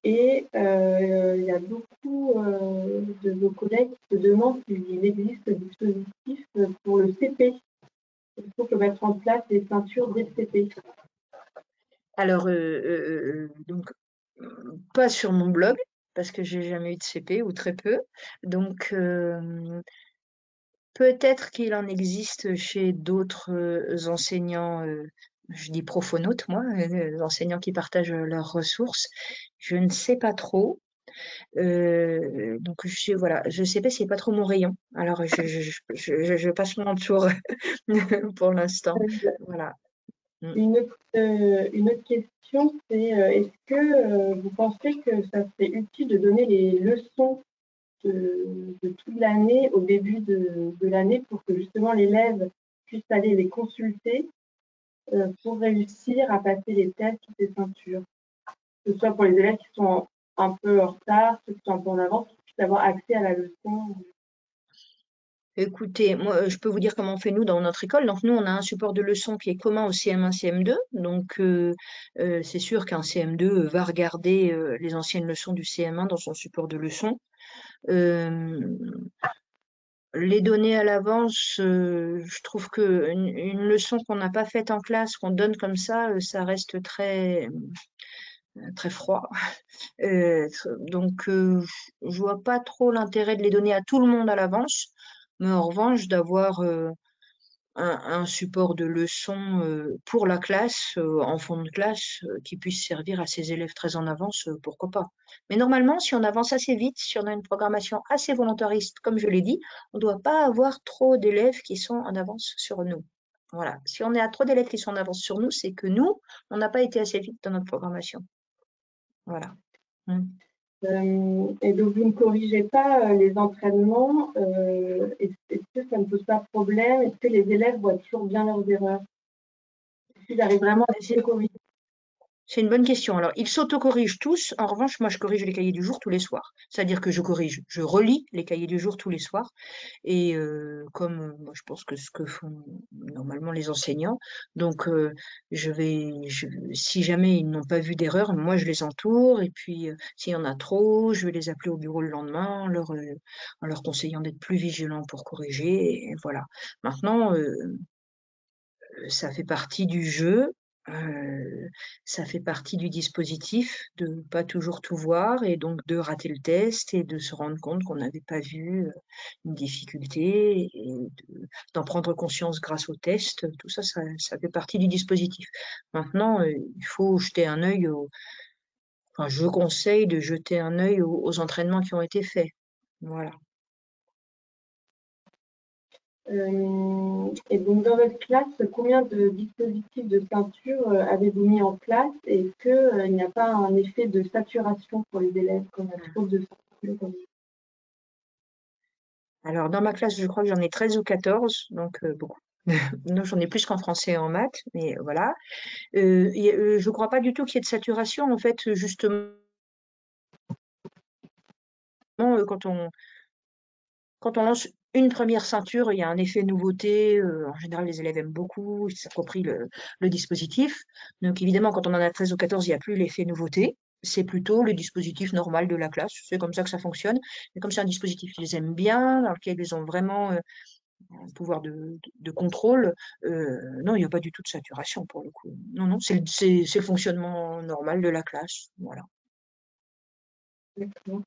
Et il y a beaucoup de vos collègues qui se demandent s'il existe des dispositifs pour le CP. Il faut mettre en place des ceintures dès le CP. Alors, donc, pas sur mon blog, parce que j'ai jamais eu de CP ou très peu. Donc, peut-être qu'il en existe chez d'autres enseignants, je dis prophonautes, moi, enseignants qui partagent leurs ressources. Je ne sais pas trop. Donc, voilà, je sais pas, c'est pas trop mon rayon. Alors, je passe mon tour pour l'instant. Voilà. Une autre question, c'est est-ce que vous pensez que ça serait utile de donner les leçons de toute l'année au début de l'année pour que justement l'élève puisse aller les consulter pour réussir à passer les tests des ceintures, que ce soit pour les élèves qui sont un peu en retard, ceux qui sont un peu en avance, qui puissent avoir accès à la leçon. Écoutez, moi, je peux vous dire comment on fait nous dans notre école. Donc nous, on a un support de leçon qui est commun au CM1, CM2. Donc c'est sûr qu'un CM2 va regarder les anciennes leçons du CM1 dans son support de leçon. Les donner à l'avance, je trouve que une leçon qu'on n'a pas faite en classe, qu'on donne comme ça reste très très froid. Donc je vois pas trop l'intérêt de les donner à tout le monde à l'avance. Mais en revanche, d'avoir un support de leçon pour la classe, en fond de classe, qui puisse servir à ces élèves très en avance, pourquoi pas. Mais normalement, si on avance assez vite, si on a une programmation assez volontariste, comme je l'ai dit, on ne doit pas avoir trop d'élèves qui sont en avance sur nous. Voilà. Si on est à trop d'élèves qui sont en avance sur nous, c'est que nous, on n'a pas été assez vite dans notre programmation. Voilà. Et donc, vous ne corrigez pas les entraînements. Est-ce que ça ne pose pas de problème? Est-ce que les élèves voient toujours bien leurs erreurs? Est-ce qu'ils arrivent vraiment à se corriger? C'est une bonne question. Alors, ils s'auto-corrigent tous. En revanche, moi, je corrige les cahiers du jour tous les soirs. C'est-à-dire que je relis les cahiers du jour tous les soirs. Et comme moi, je pense que ce que font normalement les enseignants, donc si jamais ils n'ont pas vu d'erreur, moi, je les entoure. Et puis, s'il y en a trop, je vais les appeler au bureau le lendemain en leur conseillant d'être plus vigilants pour corriger. Et voilà. Maintenant, ça fait partie du jeu, ça fait partie du dispositif de pas toujours tout voir et donc de rater le test et de se rendre compte qu'on n'avait pas vu, une difficulté et d'en prendre conscience grâce au test. Tout ça, ça fait partie du dispositif. Maintenant, il faut jeter un œil enfin, je conseille de jeter un œil aux entraînements qui ont été faits. Voilà. Et donc, dans votre classe, combien de dispositifs de ceinture avez-vous mis en place? Et est-ce qu'il n'y a pas un effet de saturation pour les élèves quand il y a trop de ceinture? Alors, dans ma classe, je crois que j'en ai 13 ou 14, donc beaucoup. Non, j'en ai plus qu'en français et en maths, mais voilà. Je ne crois pas du tout qu'il y ait de saturation. En fait, justement, quand on lance une première ceinture, il y a un effet nouveauté. En général, les élèves aiment beaucoup, ils s'approprient le dispositif. Donc, évidemment, quand on en a 13 ou 14, il n'y a plus l'effet nouveauté. C'est plutôt le dispositif normal de la classe. C'est comme ça que ça fonctionne. Mais comme c'est un dispositif qu'ils aiment bien, dans lequel ils ont vraiment un pouvoir de contrôle, non, il n'y a pas du tout de saturation pour le coup. Non, non, c'est le fonctionnement normal de la classe. Voilà. D'accord.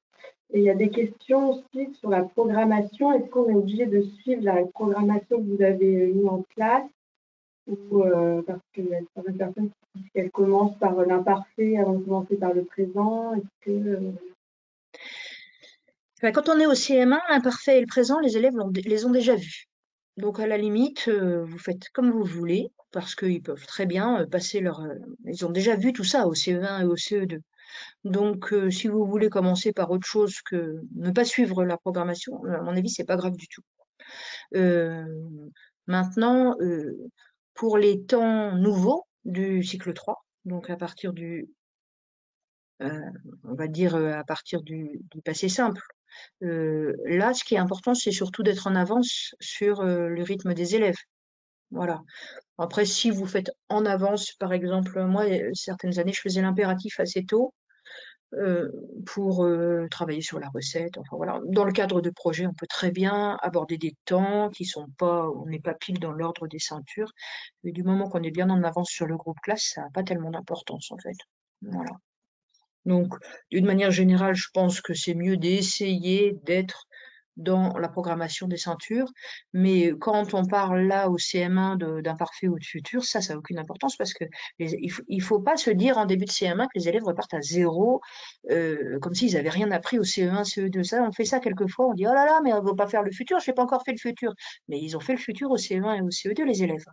Et il y a des questions aussi sur la programmation. Est-ce qu'on est obligé de suivre la programmation que vous avez mis en place ou parce qu'il y a certaines personnes qui disent qu'elles commencent par l'imparfait avant de commencer par le présent? Est-ce que Enfin, quand on est au CM1, l'imparfait et le présent, les élèves les ont déjà vus. Donc, à la limite, vous faites comme vous voulez, parce qu'ils peuvent très bien passer ils ont déjà vu tout ça au CE1 et au CE2. Donc, si vous voulez commencer par autre chose que ne pas suivre la programmation, à mon avis, c'est pas grave du tout. Euh, Maintenant, pour les temps nouveaux du cycle 3, donc à partir on va dire à partir du passé simple, là, ce qui est important, c'est surtout d'être en avance sur le rythme des élèves. Voilà. Après, si vous faites en avance, par exemple, moi, certaines années, je faisais l'impératif assez tôt euh, pour travailler sur la recette. Enfin voilà, dans le cadre de projets, on peut très bien aborder des temps qui sont pas, on n'est pas pile dans l'ordre des ceintures. Mais du moment qu'on est bien en avance sur le groupe classe, ça n'a pas tellement d'importance en fait. Voilà. Donc, d'une manière générale, je pense que c'est mieux d'essayer d'être dans la programmation des ceintures. Mais quand on parle là au CM1 d'imparfait ou de futur, ça n'a aucune importance parce que il faut pas se dire en début de CM1 que les élèves repartent à zéro, comme s'ils avaient rien appris au CE1, CE2. Ça, on fait ça quelquefois, on dit oh là là, mais on ne va pas faire le futur, je n'ai pas encore fait le futur. Mais ils ont fait le futur au CE1 et au CE2, les élèves.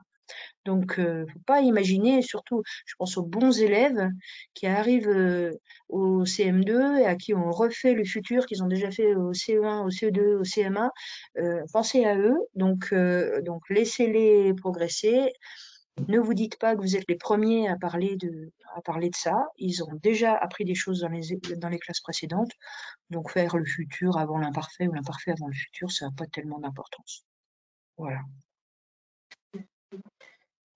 Donc, faut pas imaginer, surtout, je pense aux bons élèves qui arrivent au CM2 et à qui on refait le futur qu'ils ont déjà fait au CE1, au CE2, au CM1. Pensez à eux, donc laissez-les progresser. Ne vous dites pas que vous êtes les premiers à parler de ça. Ils ont déjà appris des choses dans les classes précédentes. Donc, faire le futur avant l'imparfait ou l'imparfait avant le futur, ça n'a pas tellement d'importance. Voilà.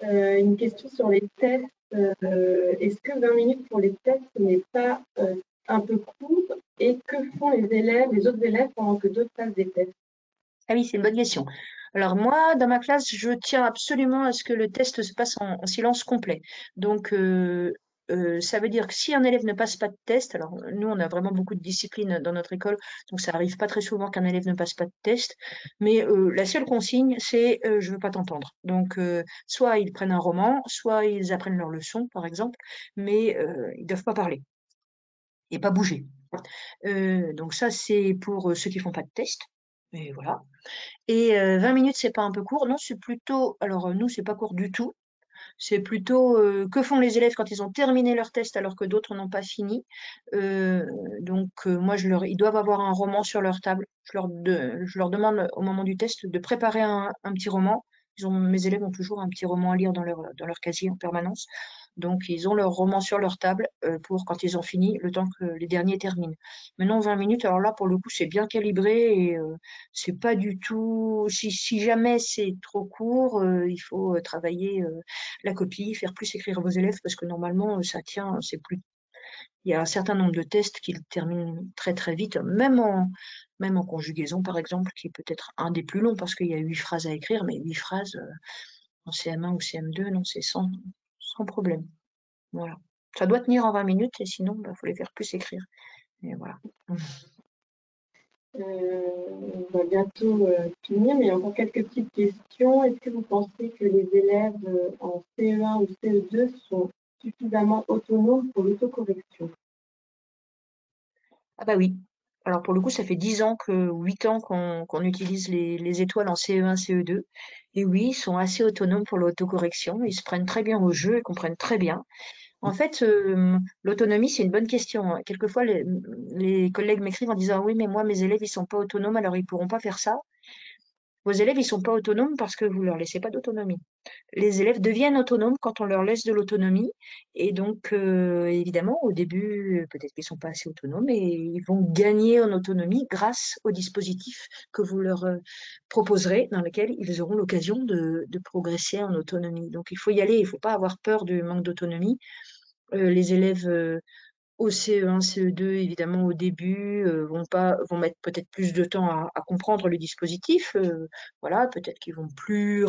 une question sur les tests. Est-ce que 20 minutes pour les tests n'est pas un peu court? Et que font les autres élèves pendant que d'autres passent des tests? Ah oui, c'est une bonne question. Alors moi, dans ma classe, je tiens absolument à ce que le test se passe en silence complet. Donc, ça veut dire que si un élève ne passe pas de test, alors nous, on a vraiment beaucoup de disciplines dans notre école, donc ça arrive pas très souvent qu'un élève ne passe pas de test. Mais la seule consigne, c'est je veux pas t'entendre. Donc, soit ils prennent un roman, soit ils apprennent leur leçon, par exemple, mais ils doivent pas parler et pas bouger. Donc ça, c'est pour ceux qui font pas de test. Et voilà. Et 20 minutes, c'est pas un peu court? Non, c'est plutôt alors, nous, c'est pas court du tout. C'est plutôt que font les élèves quand ils ont terminé leur test alors que d'autres n'ont pas fini. Moi, ils doivent avoir un roman sur leur table. Je leur demande au moment du test de préparer un petit roman. Mes élèves ont toujours un petit roman à lire dans leur casier en permanence. Donc, ils ont leur roman sur leur table pour quand ils ont fini, le temps que les derniers terminent. Maintenant, 20 minutes, alors là, pour le coup, c'est bien calibré et c'est pas du tout. Si jamais c'est trop court, il faut travailler la copie, faire plus écrire vos élèves parce que normalement, ça tient, c'est plus. Il y a un certain nombre de tests qu'ils terminent très très vite, même en conjugaison, par exemple, qui est peut-être un des plus longs parce qu'il y a 8 phrases à écrire, mais 8 phrases en CM1 ou CM2, non, c'est sans problème. Voilà. Ça doit tenir en 20 minutes et sinon, faut les faire plus écrire. Et voilà. On va bientôt finir, mais encore quelques petites questions. Est-ce que vous pensez que les élèves en CE1 ou CE2 sont suffisamment autonomes pour l'autocorrection? Ah bah oui. Alors pour le coup, ça fait 10 ans 8 ans qu'on utilise les étoiles en CE1, CE2. Et oui, ils sont assez autonomes pour l'autocorrection. Ils se prennent très bien au jeu et comprennent très bien. En fait, l'autonomie, c'est une bonne question, hein. Quelquefois, les collègues m'écrivent en disant: «Oui, mais moi, mes élèves, ils sont pas autonomes, alors ils pourront pas faire ça». Vos élèves, ils sont pas autonomes parce que vous leur laissez pas d'autonomie. Les élèves deviennent autonomes quand on leur laisse de l'autonomie. Et donc, évidemment, au début, peut-être qu'ils sont pas assez autonomes et ils vont gagner en autonomie grâce au dispositif que vous leur proposerez, dans lequel ils auront l'occasion de progresser en autonomie. Donc, il faut y aller, il faut pas avoir peur du manque d'autonomie. Les élèves au CE1, CE2, évidemment, au début, vont mettre peut-être plus de temps à comprendre le dispositif. Voilà, peut-être qu'ils vont plus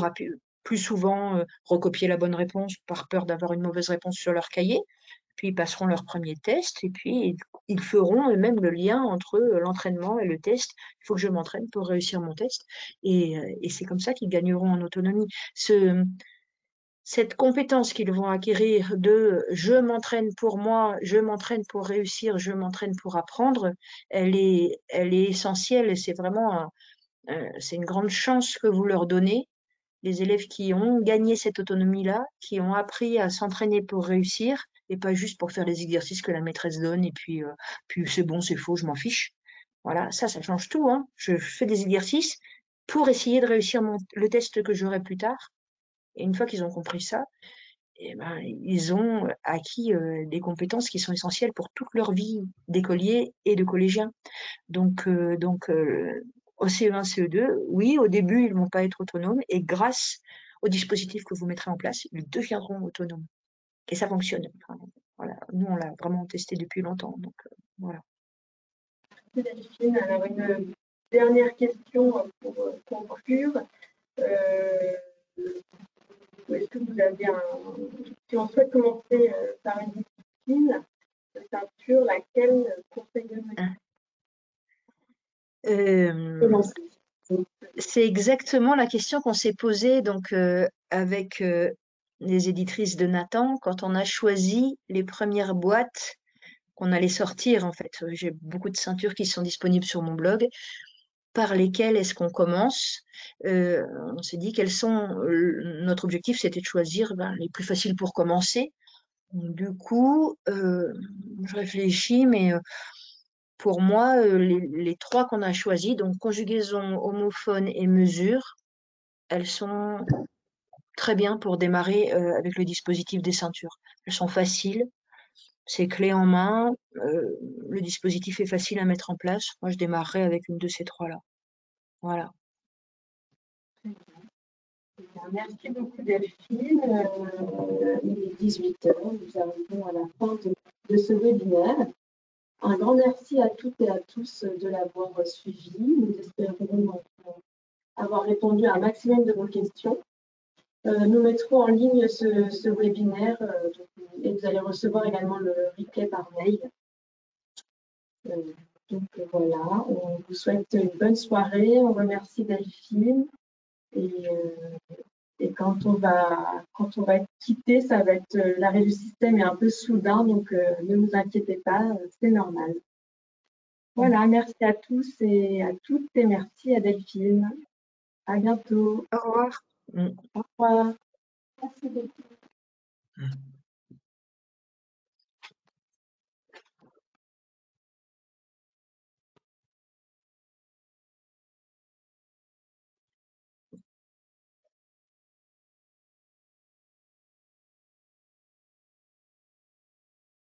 souvent recopier la bonne réponse par peur d'avoir une mauvaise réponse sur leur cahier. Puis ils passeront leur premier test et puis ils feront eux-mêmes le lien entre l'entraînement et le test. Il faut que je m'entraîne pour réussir mon test. Et c'est comme ça qu'ils gagneront en autonomie. Cette compétence qu'ils vont acquérir de je m'entraîne pour moi, je m'entraîne pour réussir, je m'entraîne pour apprendre, elle est essentielle et c'est vraiment c'est une grande chance que vous leur donnez. Les élèves qui ont gagné cette autonomie-là, qui ont appris à s'entraîner pour réussir et pas juste pour faire les exercices que la maîtresse donne et puis c'est bon, c'est faux, je m'en fiche. Voilà, ça change tout, hein. Je fais des exercices pour essayer de réussir le test que j'aurai plus tard. Et une fois qu'ils ont compris ça, eh ben, ils ont acquis des compétences qui sont essentielles pour toute leur vie d'écolier et de collégien. Au CE1, CE2, oui, au début, ils ne vont pas être autonomes et grâce au dispositif que vous mettrez en place, ils deviendront autonomes. Et ça fonctionne. Enfin, voilà. Nous, on l'a vraiment testé depuis longtemps. Donc, voilà. Delphine, alors une dernière question pour conclure. Est-ce que vous avez si on souhaite commencer par une discipline de ceinture, laquelle conseilleriez-vous Euh, commencer? c'est exactement la question qu'on s'est posée donc avec les éditrices de Nathan quand on a choisi les premières boîtes qu'on allait sortir en fait. J'ai beaucoup de ceintures qui sont disponibles sur mon blog. Par lesquelles est-ce qu'on commence? On s'est dit notre objectif, c'était de choisir les plus faciles pour commencer. Du coup, je réfléchis, mais pour moi, les trois qu'on a choisis, donc conjugaison, homophone et mesure, elles sont très bien pour démarrer avec le dispositif des ceintures. Elles sont faciles, c'est clé en main, le dispositif est facile à mettre en place. Moi, je démarrerai avec une de ces trois-là. Voilà. Merci beaucoup Delphine. Il est 18 heures, nous arrivons à la fin de ce webinaire. Un grand merci à toutes et à tous de l'avoir suivi. Nous espérons avoir répondu à un maximum de vos questions. Nous mettrons en ligne ce webinaire et vous allez recevoir également le replay par mail. Voilà, on vous souhaite une bonne soirée. On remercie Delphine. Et quand on va quitter, ça va être l'arrêt du système est un peu soudain, donc ne vous inquiétez pas, c'est normal. Voilà, merci à tous et à toutes et merci à Delphine. À bientôt. Au revoir. Au revoir. Merci beaucoup. Mmh.